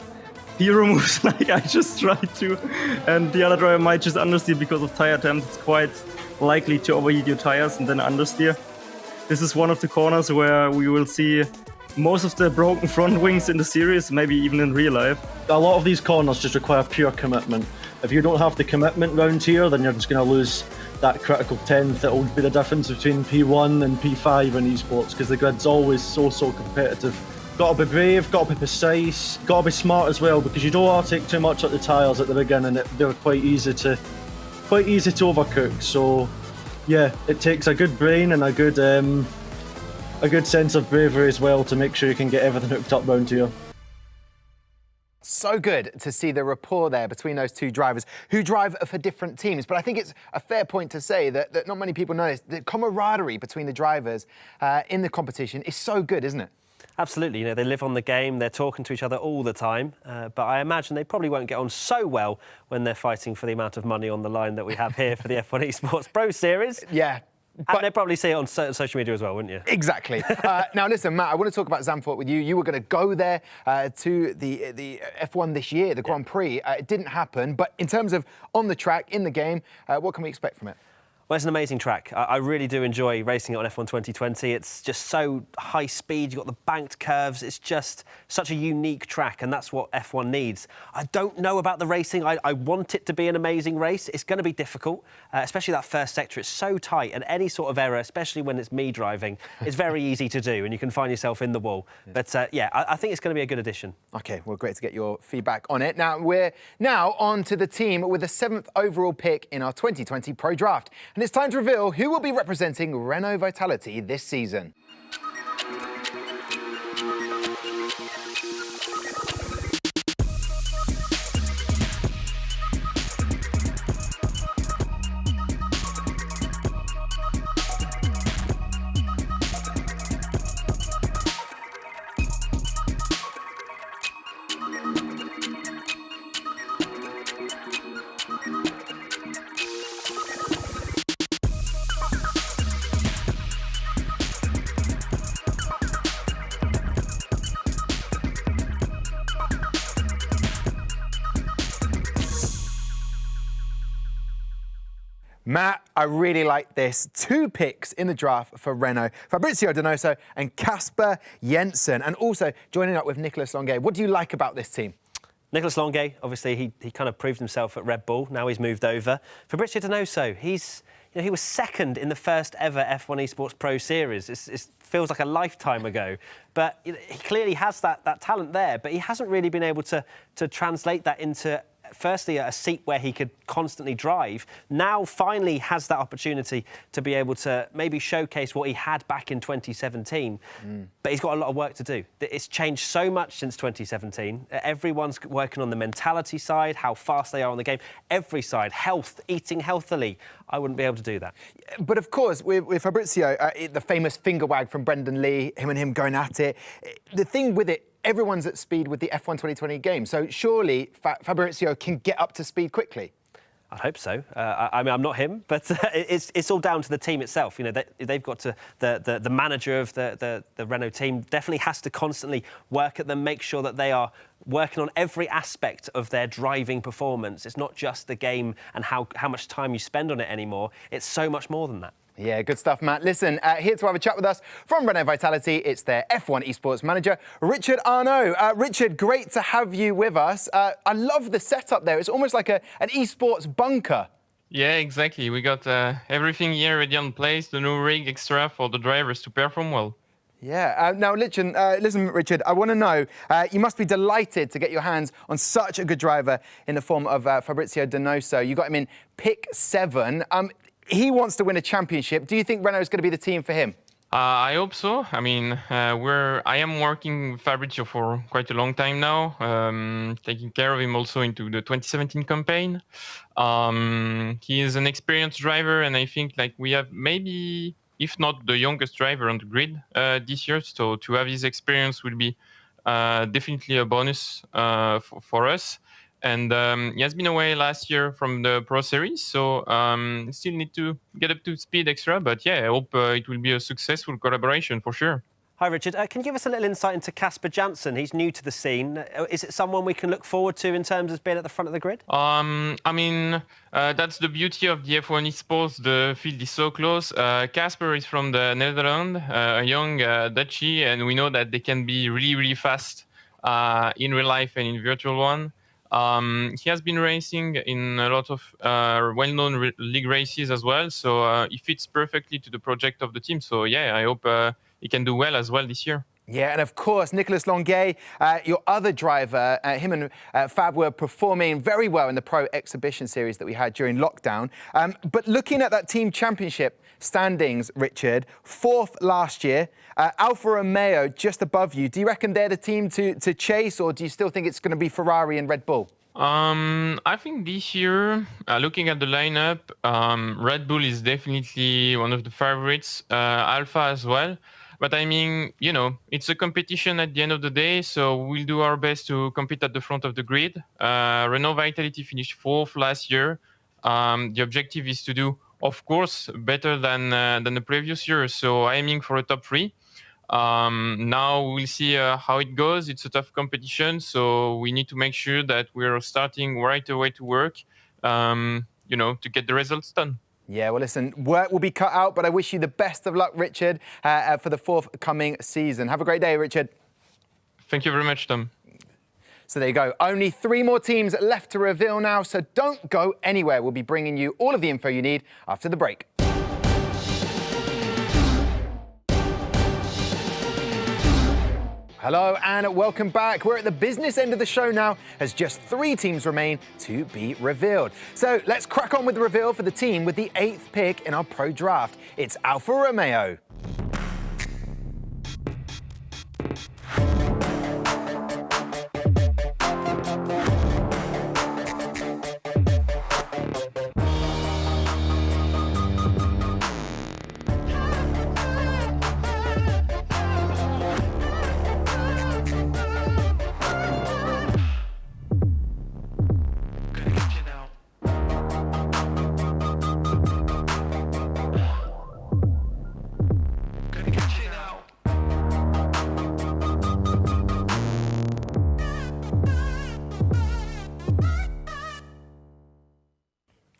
hero moves like I just tried to, and the other driver might just understeer because of tire temps. It's quite likely to overheat your tires and then understeer. This is one of the corners where we will see most of the broken front wings in the series, maybe even in real life. A lot of these corners just require pure commitment. If you don't have the commitment round here, then you're just going to lose that critical 10th that will be the difference between P1 and P5 in esports, because the grid's always so competitive. Got to be brave, got to be precise, got to be smart as well, because you don't want to take too much at the tyres at the beginning. They're quite easy to overcook. So yeah, it takes a good brain and a good sense of bravery as well to make sure you can get everything hooked up round to you. So good to see the rapport there between those two drivers who drive for different teams. But I think it's a fair point to say that not many people know this. The camaraderie between the drivers in the competition is so good, isn't it? Absolutely. You know, they live on the game, they're talking to each other all the time, but I imagine they probably won't get on so well when they're fighting for the amount of money on the line that we have here for the F1 Esports Pro Series. Yeah. And they'd probably see it on social media as well, wouldn't you? Exactly. Now, listen, Matt, I want to talk about Zandvoort with you. You were going to go there to the F1 this year, the Grand Prix. It didn't happen, but in terms of on the track, in the game, what can we expect from it? Well, it's an amazing track. I really do enjoy racing it on F1 2020. It's just so high speed. You've got the banked curves. It's just such a unique track, and that's what F1 needs. I don't know about the racing. I want it to be an amazing race. It's going to be difficult, especially that first sector. It's so tight, and any sort of error, especially when it's me driving, is very easy to do, and you can find yourself in the wall. Yeah. But, yeah, I think it's going to be a good addition. OK, well, great to get your feedback on it. Now, we're on to the team with the 7th overall pick in our 2020 Pro Draft. And it's time to reveal who will be representing Renault Vitality this season. Matt, I really like this. 2 picks in the draft for Renault. Fabrizio Donoso and Casper Jensen. And also joining up with Nicolas Longuet. What do you like about this team? Nicolas Longuet, obviously, he kind of proved himself at Red Bull. Now he's moved over. Fabrizio Donoso, he was second in the first ever F1 Esports Pro Series. It feels like a lifetime ago. But he clearly has that talent there, but he hasn't really been able to translate that into, firstly, a seat where he could constantly drive. Now finally has that opportunity to be able to maybe showcase what he had back in 2017. But he's got a lot of work to do. It's changed so much since 2017. Everyone's working on the mentality side, how fast they are on the game. Every side, health, eating healthily. I wouldn't be able to do that. But of course, with Fabrizio, the famous finger wag from Brendan Lee, him going at it. The thing with it, everyone's at speed with the F1 2020 game. So surely Fabrizio can get up to speed quickly. I'd hope so. I mean, I'm not him, but it's all down to the team itself. You know, they've got to the manager of the Renault team definitely has to constantly work at them, make sure that they are working on every aspect of their driving performance. It's not just the game and how much time you spend on it anymore. It's so much more than that. Yeah, good stuff, Matt. Listen, here to have a chat with us from Renault Vitality, it's their F1 Esports manager, Richard Arnaud. Richard, great to have you with us. I love the setup there. It's almost like an esports bunker. Yeah, exactly. We got everything here ready on place, the new rig extra for the drivers to perform well. Yeah. Now, listen, Richard, I want to know, you must be delighted to get your hands on such a good driver in the form of Fabrizio Donoso. You got him in pick 7. He wants to win a championship. Do you think Renault is going to be the team for him? I hope so. I mean, I am working with Fabrizio for quite a long time now, taking care of him also into the 2017 campaign. He is an experienced driver, and I think we have maybe, if not the youngest driver on the grid this year. So to have his experience will be definitely a bonus for us. And he has been away last year from the Pro Series, so still need to get up to speed extra. But yeah, I hope it will be a successful collaboration for sure. Hi, Richard. Can you give us a little insight into Casper Janssen? He's new to the scene. Is it someone we can look forward to in terms of being at the front of the grid? I mean, that's the beauty of the F1 Esports. The field is so close. Casper is from the Netherlands, a young Dutchie, and we know that they can be really, really fast in real life and in virtual one. He has been racing in a lot of well-known league races as well, so he fits perfectly to the project of the team. So yeah, I hope he can do well as well this year. Yeah, and of course, Nicolas Longuet, your other driver, him and Fab were performing very well in the Pro Exhibition Series that we had during lockdown. But looking at that team championship standings, Richard, 4th last year, Alfa Romeo just above you. Do you reckon they're the team to chase, or do you still think it's going to be Ferrari and Red Bull? I think this year, looking at the lineup, Red Bull is definitely one of the favorites, Alfa as well. But I mean, you know, it's a competition at the end of the day, so we'll do our best to compete at the front of the grid. Renault Vitality finished 4th last year. The objective is to do, of course, better than the previous year, so aiming for a top 3. Now we'll see how it goes. It's a tough competition, so we need to make sure that we're starting right away to work, you know, to get the results done. Yeah, well, listen, work will be cut out, but I wish you the best of luck, Richard, for the forthcoming season. Have a great day, Richard. Thank you very much, Tom. So there you go. Only 3 more teams left to reveal now, so don't go anywhere. We'll be bringing you all of the info you need after the break. Hello and welcome back. We're at the business end of the show now, as just 3 teams remain to be revealed. So let's crack on with the reveal for the team with the 8th pick in our Pro Draft. It's Alfa Romeo.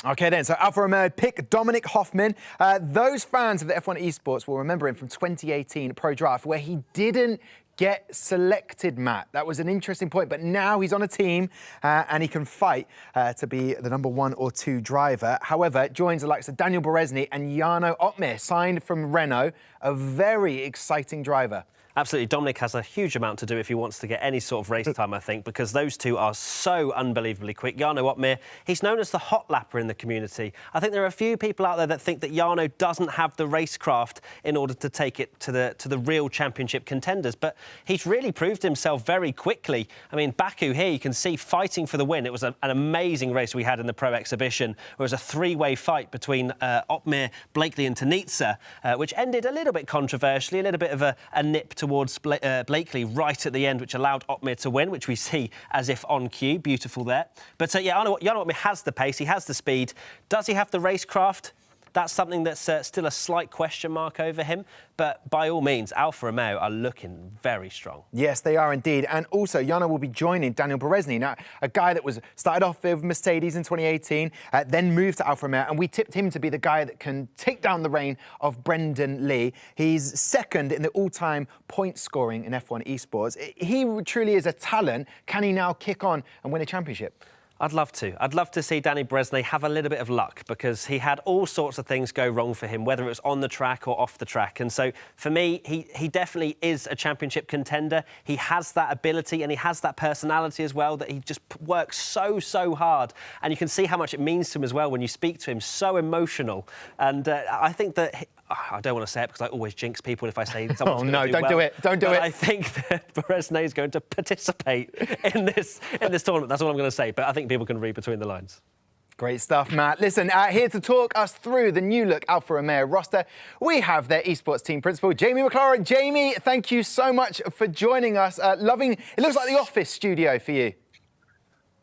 OK then, so Alfa Romeo pick Dominic Hoffman. Those fans of the F1 Esports will remember him from 2018 Pro Draft, where he didn't get selected, Matt. That was an interesting point, but now he's on a team and he can fight to be the number 1 or 2 driver. However, joins the likes of Daniel Berezny and Jarno Opmeer, signed from Renault, a very exciting driver. Absolutely. Dominic has a huge amount to do if he wants to get any sort of race time, I think, because those two are so unbelievably quick. Jarno Opmeer, he's known as the hot lapper in the community. I think there are a few people out there that think that Jarno doesn't have the racecraft in order to take it to the real championship contenders, but he's really proved himself very quickly. I mean, Baku here, you can see fighting for the win. It was an amazing race we had in the Pro Exhibition. It was a 3-way fight between Opmeer, Blakely and Tanitsa, which ended a little bit controversially, a little bit of a nip towards Blakely right at the end, which allowed Opmeer to win, which we see as if on cue. Beautiful there. But yeah, Jarno Opmeer has the pace, he has the speed. Does he have the racecraft? That's something that's still a slight question mark over him. But by all means, Alfa Romeo are looking very strong. Yes, they are indeed. And also, Jarno will be joining Daniel Berezny. Now, a guy that started off with Mercedes in 2018, then moved to Alfa Romeo, and we tipped him to be the guy that can take down the reign of Brendan Lee. He's 2nd in the all-time point scoring in F1 Esports. He truly is a talent. Can he now kick on and win a championship? I'd love to. I'd love to see Danny Berezny have a little bit of luck, because he had all sorts of things go wrong for him, whether it was on the track or off the track. And so, for me, he definitely is a championship contender. He has that ability and he has that personality as well, that he just works so hard. And you can see how much it means to him as well when you speak to him. So emotional. And I think that... I don't want to say it because I always jinx people if I say someone's Oh, no, don't well. do it. Don't do it. I think that Berezny is going to participate in this tournament. That's all I'm going to say. But I think people can read between the lines. Great stuff, Matt. Listen, here to talk us through the new look Alfa Romeo roster, we have their esports team principal, Jamie McLaren. Jamie, thank you so much for joining us. It looks like the office studio for you.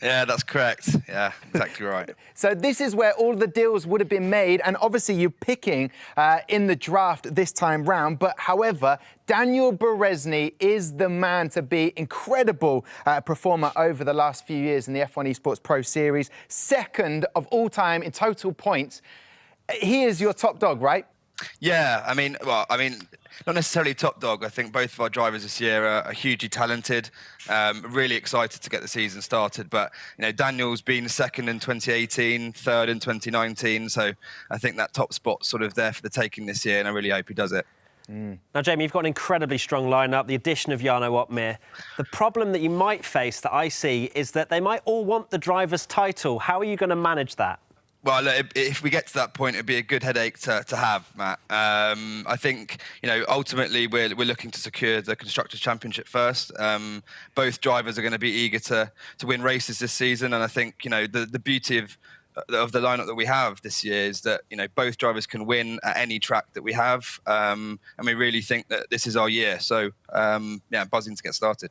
Yeah, that's correct. Yeah, exactly right. So this is where all the deals would have been made, and obviously you're picking in the draft this time round. But however, Daniel Berezny is the man to be. Incredible performer over the last few years in the F1 Esports Pro Series. 2nd of all time in total points. He is your top dog, right? Yeah, I mean, not necessarily top dog. I think both of our drivers this year are hugely talented. Really excited to get the season started. But Daniel's been second in 2018, third in 2019. So I think that top spot's sort of there for the taking this year, and I really hope he does it. Now, Jamie, you've got an incredibly strong lineup, the addition of Jarno Opmeer. The problem that you might face, that I see, is that they might all want the driver's title. How are you going to manage that? Well, if we get to that point, it'd be a good headache to have, Matt. I think, ultimately we're looking to secure the Constructors' Championship first. Both drivers are going to be eager to win races this season, and I think, the beauty of the lineup that we have this year is that both drivers can win at any track that we have, and we really think that this is our year. So buzzing to get started.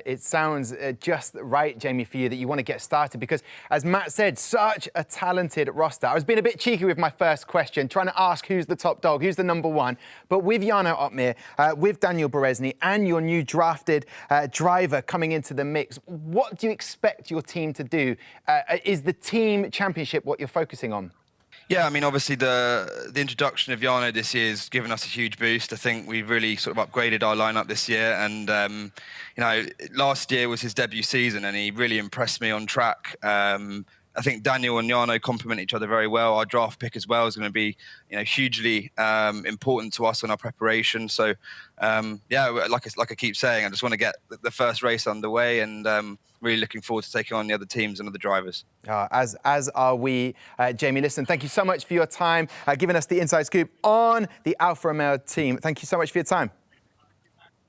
It sounds just right, Jamie, for you that you want to get started because, as Matt said, such a talented roster. I was being a bit cheeky with my first question, trying to ask who's the top dog, who's the number one. But with Jarno Opmeer, with Daniel Berezny, and your new drafted driver coming into the mix, what do you expect your team to do? Is the team championship what you're focusing on? Yeah, I mean, obviously the introduction of Jarno this year has given us a huge boost. I think we've really sort of upgraded our lineup this year, and last year was his debut season, and he really impressed me on track. I think Daniel and Jarno complement each other very well. Our draft pick as well is going to be, hugely important to us in our preparation. So, like I keep saying, I just want to get the first race underway, and really looking forward to taking on the other teams and other drivers. As are we, Jamie. Listen, thank you so much for your time, giving us the inside scoop on the Alfa Romeo team. Thank you so much for your time.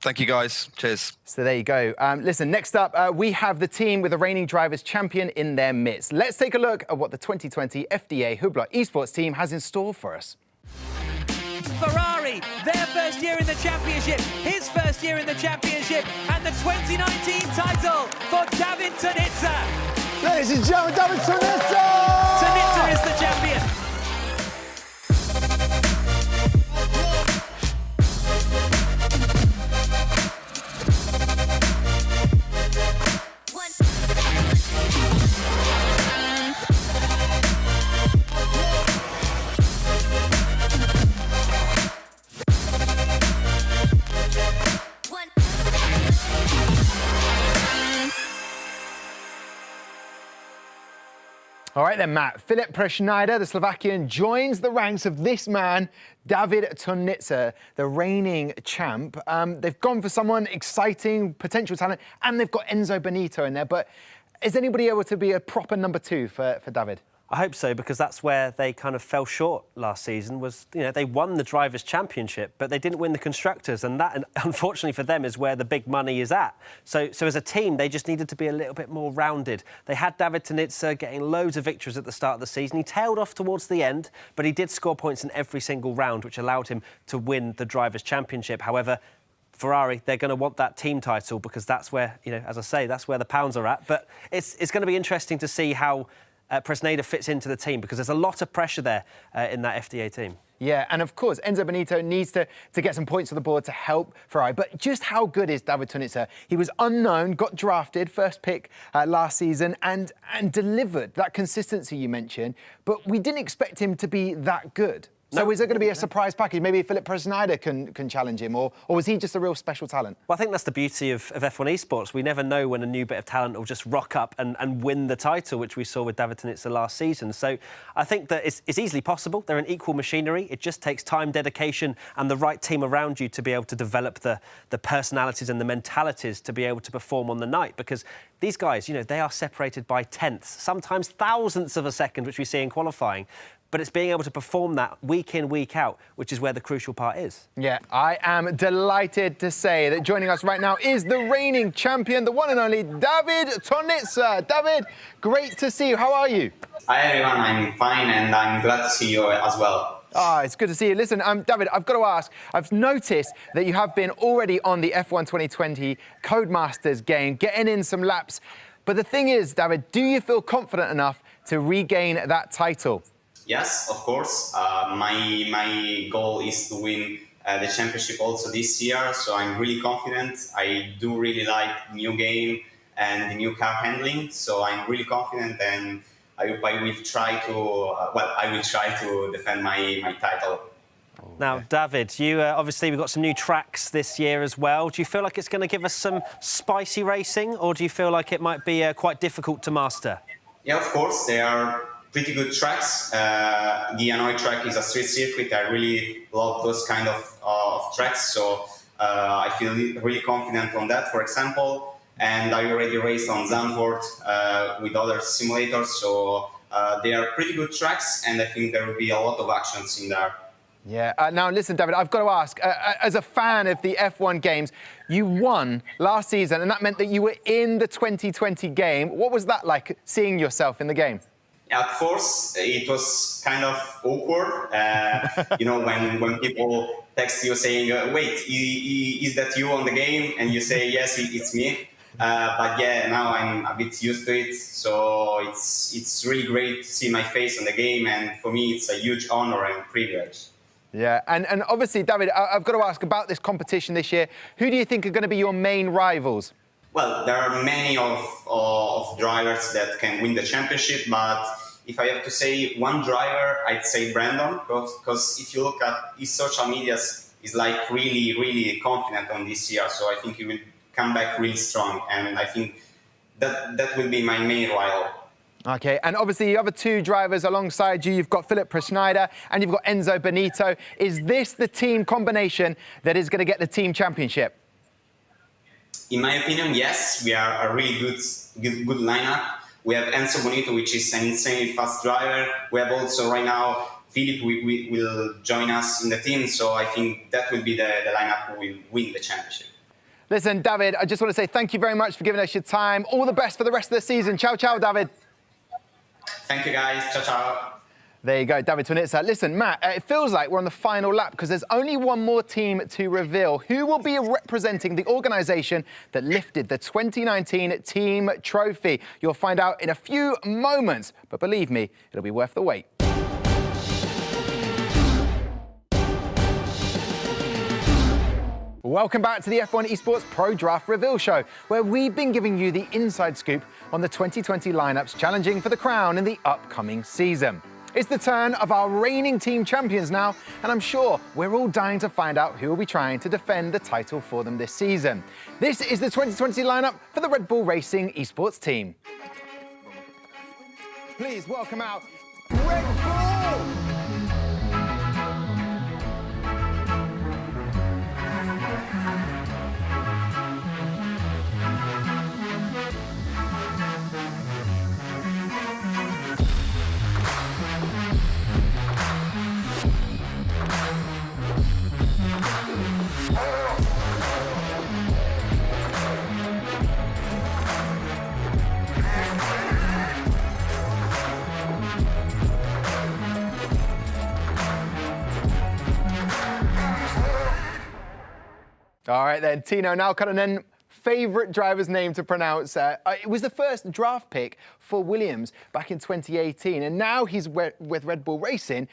Thank you, guys. Cheers. So there you go. Listen, next up, we have the team with the reigning drivers champion in their midst. Let's take a look at what the 2020 FDA Hubla Esports team has in store for us. Ferrari, their first year in the championship, his first year in the championship, and the 2019 title for David Tonitza. Ladies and gentlemen, David Tonitza! Tonitza is the champion. All right then, Matt. Filip Presnajder, the Slovakian, joins the ranks of this man, David Tonitza, the reigning champ. They've gone for someone exciting, potential talent, and they've got Enzo Benito in there. But is anybody able to be a proper number two for David? I hope so, because that's where they kind of fell short last season. Was they won the Drivers' Championship, but they didn't win the Constructors, and that, unfortunately for them, is where the big money is at. So as a team, they just needed to be a little bit more rounded. They had David Tonitza getting loads of victories at the start of the season. He tailed off towards the end, but he did score points in every single round, which allowed him to win the Drivers' Championship. However, Ferrari, they're going to want that team title because that's where, as I say, that's where the pounds are at. But it's going to be interesting to see how Presnajder fits into the team because there's a lot of pressure there in that FDA team. Yeah, and of course, Enzo Benito needs to get some points on the board to help Ferrari. But just how good is David Tonitza? He was unknown, got drafted, first pick last season, and delivered that consistency you mentioned. But we didn't expect him to be that good. So is there going to be a surprise package? Maybe Filip Presnajder can challenge him, or was he just a real special talent? Well, I think that's the beauty of F1 Esports. We never know when a new bit of talent will just rock up and win the title, which we saw with David Tonitza last season. So I think that it's easily possible. They're an equal machinery. It just takes time, dedication, and the right team around you to be able to develop the personalities and the mentalities to be able to perform on the night. Because these guys, they are separated by tenths, sometimes thousandths of a second, which we see in qualifying. But it's being able to perform that week in, week out, which is where the crucial part is. Yeah, I am delighted to say that joining us right now is the reigning champion, the one and only David Tonitza. David, great to see you. How are you? Hi, everyone. I'm fine, and I'm glad to see you as well. It's good to see you. Listen, David, I've got to ask, I've noticed that you have been already on the F1 2020 Codemasters game, getting in some laps. But the thing is, David, do you feel confident enough to regain that title? Yes, of course. My goal is to win the championship also this year, so I'm really confident. I do really like the new game and the new car handling, so I'm really confident, and I will try to defend my title. Now, David, you obviously we've got some new tracks this year as well. Do you feel like it's going to give us some spicy racing, or do you feel like it might be quite difficult to master? Yeah, of course, they are pretty good tracks. The Hanoi track is a street circuit. I really love those kind of tracks, so I feel really confident on that, for example. And I already raced on Zandvoort with other simulators, so they are pretty good tracks, and I think there will be a lot of actions in there. Yeah. Now, listen, David, I've got to ask, as a fan of the F1 games, you won last season, and that meant that you were in the 2020 game. What was that like, seeing yourself in the game? At first, it was kind of awkward, you know, when people text you saying, wait, is that you on the game? And you say, yes, it's me. But yeah, now I'm a bit used to it. So it's really great to see my face on the game. And for me, it's a huge honor and privilege. Yeah, and obviously, David, I've got to ask about this competition this year. Who do you think are going to be your main rivals? Well, there are many of drivers that can win the championship, but if I have to say one driver, I'd say Brandon, because if you look at his social medias, he's like really confident on this year. So I think he will come back really strong, and I think that will be my main rival. Okay, and obviously the other two drivers alongside you, you've got Philip Presneider and you've got Enzo Benito. Is this the team combination that is going to get the team championship? In my opinion, yes. We are a really good lineup. We have Enzo Benito, which is an insanely fast driver. We have also right now Philip will join us in the team, so I think that will be the lineup who will win the championship. Listen, David, I just want to say thank you very much for giving us your time. All the best for the rest of the season. Ciao, ciao, David. Thank you, guys. Ciao, ciao. There you go, David Twinitsa. Listen, Matt, it feels like we're on the final lap because there's only one more team to reveal who will be representing the organisation that lifted the 2019 team trophy. You'll find out in a few moments, but believe me, it'll be worth the wait. Welcome back to the F1 Esports Pro Draft Reveal Show, where we've been giving you the inside scoop on the 2020 lineups challenging for the crown in the upcoming season. It's the turn of our reigning team champions now, and I'm sure we're all dying to find out who will be trying to defend the title for them this season. This is the 2020 lineup for the Red Bull Racing Esports team. Please welcome out Red Bull! All right then, Tino, now Karanen, favourite driver's name to pronounce. It was the first draft pick for Williams back in 2018, and now he's with Red Bull Racing.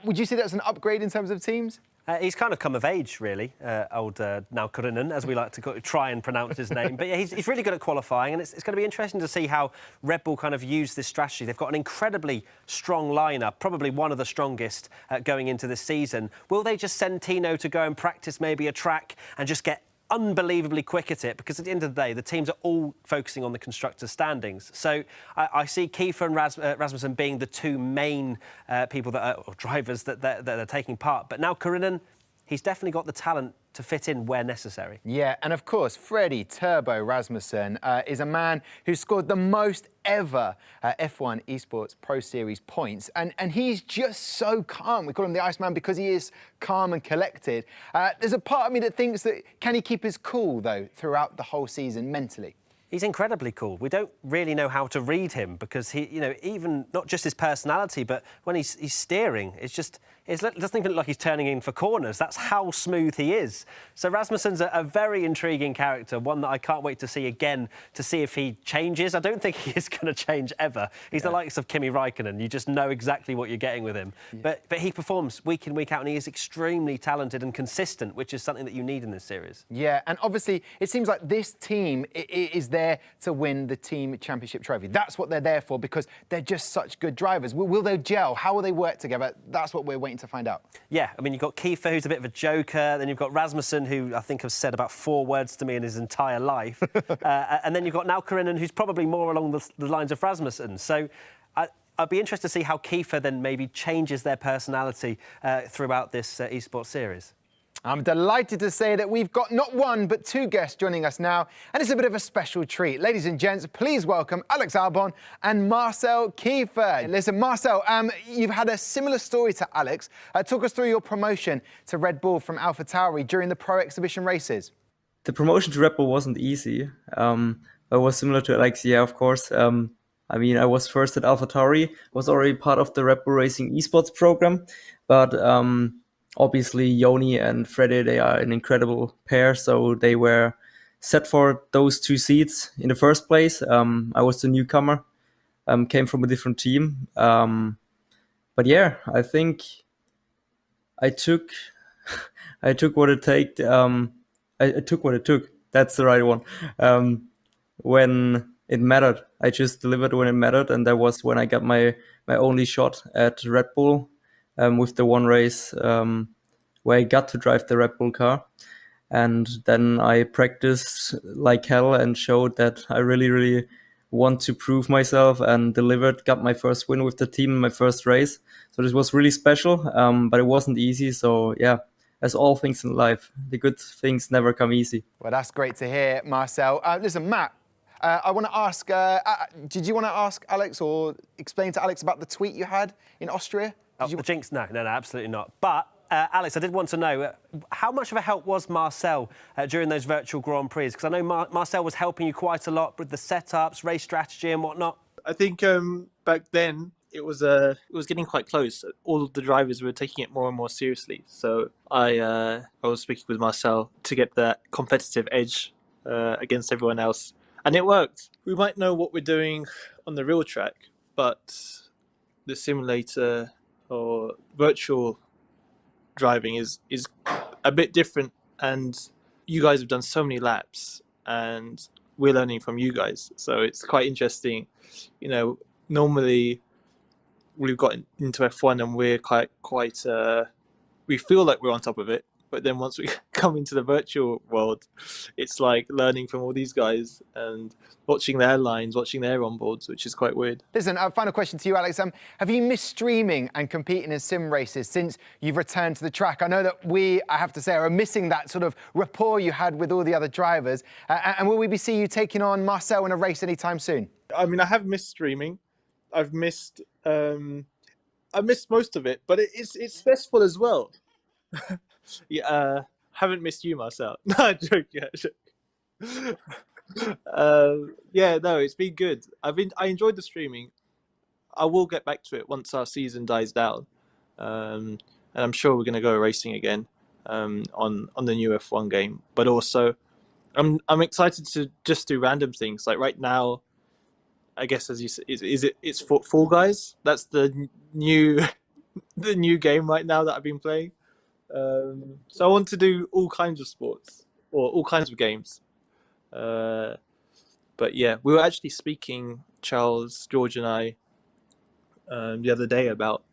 Would you say that's an upgrade in terms of teams? He's kind of come of age, really, old now Kurinen, as we like to try and pronounce his name. But yeah, he's really good at qualifying, and it's going to be interesting to see how Red Bull kind of use this strategy. They've got an incredibly strong lineup, probably one of the strongest going into this season. Will they just send Tino to go and practice maybe a track and just get unbelievably quick at it? Because at the end of the day, the teams are all focusing on the constructors' standings. So I see Kiefer and Rasmussen being the two main people that are, or drivers that are taking part. But now Kurinen, he's definitely got the talent to fit in where necessary. Yeah, and of course, Freddie Turbo Rasmussen is a man who scored the most ever F1 Esports Pro Series points, and he's just so calm. We call him the Iceman because he is calm and collected. There's a part of me that thinks that can he keep his cool, though, throughout the whole season mentally? He's incredibly cool. We don't really know how to read him because he, you know, even not just his personality, but when he's steering, it doesn't even look like he's turning in for corners. That's how smooth he is. So Rasmussen's a very intriguing character, one that I can't wait to see again, to see if he changes. I don't think he is going to change ever. He's the likes of Kimi Räikkönen. You just know exactly what you're getting with him. Yeah. But he performs week in, week out, and he is extremely talented and consistent, which is something that you need in this series. Yeah, and obviously it seems like this team is there to win the team championship trophy. That's what they're there for because they're just such good drivers. Will they gel? How will they work together? That's what we're waiting to to find out. Yeah, I mean, you've got Kiefer, who's a bit of a joker. Then you've got Rasmussen, who I think has said about 4 words to me in his entire life. And then you've got now Karinen, who's probably more along the lines of Rasmussen. So I'd be interested to see how Kiefer then maybe changes their personality throughout this esports series. I'm delighted to say that we've got not one, but 2 guests joining us now, and it's a bit of a special treat. Ladies and gents, please welcome Alex Albon and Marcel Kiefer. Listen, Marcel, you've had a similar story to Alex. Talk us through your promotion to Red Bull from Alfa during the Pro Exhibition races. The promotion to Red Bull wasn't easy. It was similar to Alex, yeah, of course. I mean, I was first at AlphaTauri, was already part of the Red Bull Racing Esports program, but obviously, Yoni and Freddy, they are an incredible pair, so they were set for those 2 seats in the first place. I was the newcomer, came from a different team. But yeah, I think I took what it took. I took what it took. That's the right one. When it mattered, I just delivered when it mattered, and that was when I got my only shot at Red Bull. With the one race where I got to drive the Red Bull car. And then I practiced like hell and showed that I really, really want to prove myself, and delivered, got my first win with the team in my first race. So this was really special, but it wasn't easy. So yeah, as all things in life, the good things never come easy. Well, that's great to hear, Marcel. Listen, Matt, I want to ask, did you want to ask Alex or explain to Alex about the tweet you had in Austria? The jinx? No, absolutely not. But, Alex, I did want to know, how much of a help was Marcel during those virtual Grand Prix? Because I know Marcel was helping you quite a lot with the setups, race strategy and whatnot. I think back then it was getting quite close. All of the drivers were taking it more and more seriously. So I was speaking with Marcel to get that competitive edge against everyone else. And it worked. We might know what we're doing on the real track, but the simulator or virtual driving is a bit different, and you guys have done so many laps and we're learning from you guys, so it's quite interesting. You know, normally we've got into F1 and we're quite we feel like we're on top of it, but then once we come into the virtual world, it's like learning from all these guys and watching their lines, watching their onboards, which is quite weird. Listen, final question to you, Alex. Have you missed streaming and competing in sim races since you've returned to the track? I know that I have to say, are missing that sort of rapport you had with all the other drivers. And will we be seeing you taking on Marcel in a race anytime soon? I mean, I have missed streaming. I've missed most of it, but it's stressful as well. Yeah, haven't missed you, Marcel. No, I joke. Yeah, no, it's been good. I enjoyed the streaming. I will get back to it once our season dies down, and I'm sure we're going to go racing again on the new F1 game. But also, I'm excited to just do random things. Like right now, I guess as you say, it's Fall Guys. That's the new game right now that I've been playing. So I want to do all kinds of sports or all kinds of games. But yeah, we were actually speaking, Charles, George and I, the other day about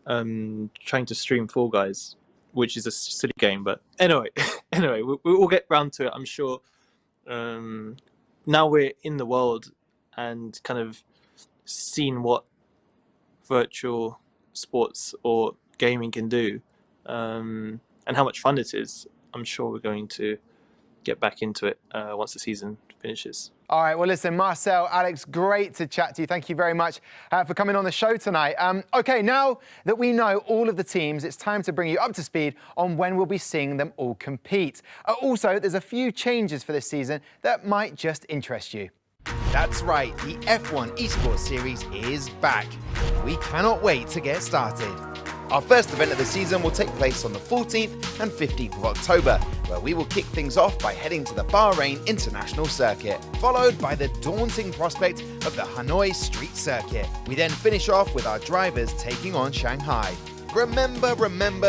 trying to stream Fall Guys, which is a silly game. But anyway, we'll get round to it, I'm sure. Now we're in the world and kind of seen what virtual sports or gaming can do. And how much fun it is. I'm sure we're going to get back into it once the season finishes. All right, well, listen, Marcel, Alex, great to chat to you. Thank you very much for coming on the show tonight. OK, now that we know all of the teams, it's time to bring you up to speed on when we'll be seeing them all compete. Also, there's a few changes for this season that might just interest you. That's right, the F1 Esports Series is back. We cannot wait to get started. Our first event of the season will take place on the 14th and 15th of October, where we will kick things off by heading to the Bahrain International Circuit, followed by the daunting prospect of the Hanoi Street Circuit. We then finish off with our drivers taking on Shanghai. Remember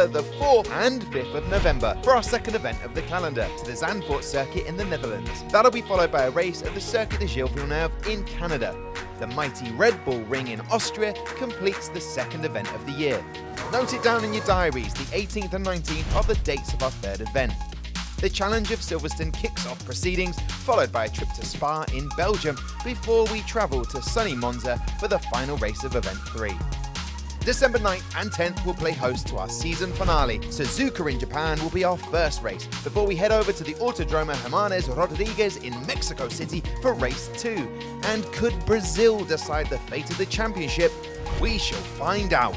the 4th and 5th of November for our second event of the calendar to the Zandvoort Circuit in the Netherlands. That'll be followed by a race at the Circuit de Gilles Villeneuve in Canada. the mighty Red Bull Ring in Austria completes the second event of the year. Note it down in your diaries, the 18th and 19th are the dates of our third event. The Challenge of Silverstone kicks off proceedings, followed by a trip to Spa in Belgium, before we travel to sunny Monza for the final race of Event 3. December 9th and 10th will play host to our season finale. Suzuka in Japan will be our first race, before we head over to the Autodromo Jimenez Rodriguez in Mexico City for race 2. And could Brazil decide the fate of the championship? We shall find out.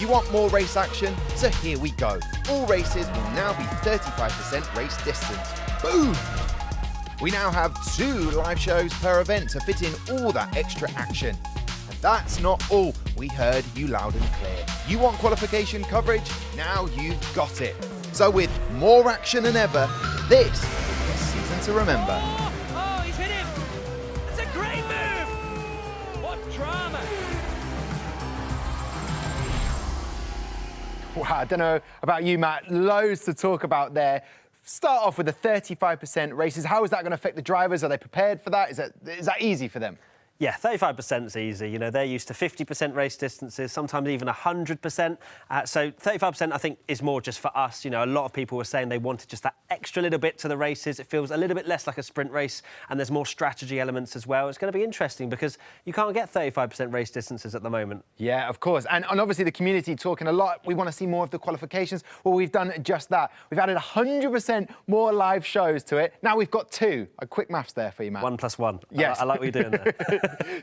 You want more race action? So here we go. All races will now be 35% race distance. Boom! We now have 2 live shows per event to fit in all that extra action. And that's not all. We heard you loud and clear. You want qualification coverage? Now you've got it. So with more action than ever, this is a season to remember. Oh, he's hit him! It's a great move! What drama! Wow, I don't know about you, Matt. Loads to talk about there. Start off with the 35% races. How is that going to affect the drivers? Are they prepared for that? Is that easy for them? Yeah, 35% is easy. You know, they're used to 50% race distances, sometimes even 100%. So 35%, I think, is more just for us. You know, a lot of people were saying they wanted just that extra little bit to the races. It feels a little bit less like a sprint race, and there's more strategy elements as well. It's going to be interesting because you can't get 35% race distances at the moment. Yeah, of course. And obviously the community talking a lot. We want to see more of the qualifications. Well, we've done just that. We've added 100% more live shows to it. Now we've got 2. A quick maths there for you, Matt. 1 + 1. Yes. I like what you're doing there.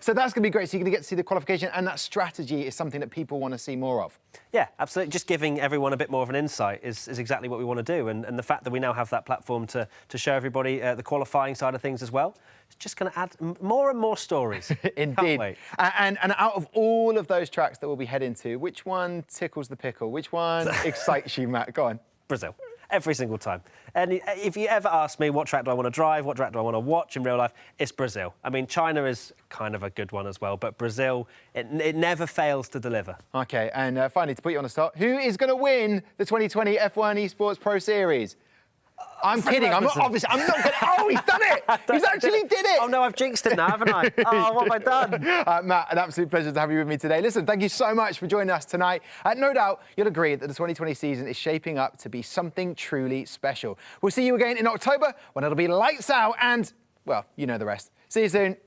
So that's going to be great. So you're going to get to see the qualification, and that strategy is something that people want to see more of. Yeah, absolutely. Just giving everyone a bit more of an insight is exactly what we want to do. And the fact that we now have that platform to show everybody the qualifying side of things as well, it's just going to add more and more stories. Indeed. And out of all of those tracks that we'll be heading to, which one tickles the pickle? Which one excites you, Matt? Go on. Brazil. Every single time. And if you ever ask me what track do I want to drive, what track do I want to watch in real life, it's Brazil. I mean, China is kind of a good one as well, but Brazil, it never fails to deliver. OK, and finally, to put you on the spot, who is going to win the 2020 F1 Esports Pro Series? I'm kidding. I'm not going to... Oh, he's done it! He's actually did it! Oh, no, I've jinxed it now, haven't I? Oh, what have I done? Matt, an absolute pleasure to have you with me today. Listen, thank you so much for joining us tonight. No doubt you'll agree that the 2020 season is shaping up to be something truly special. We'll see you again in October when it'll be lights out and, well, you know the rest. See you soon.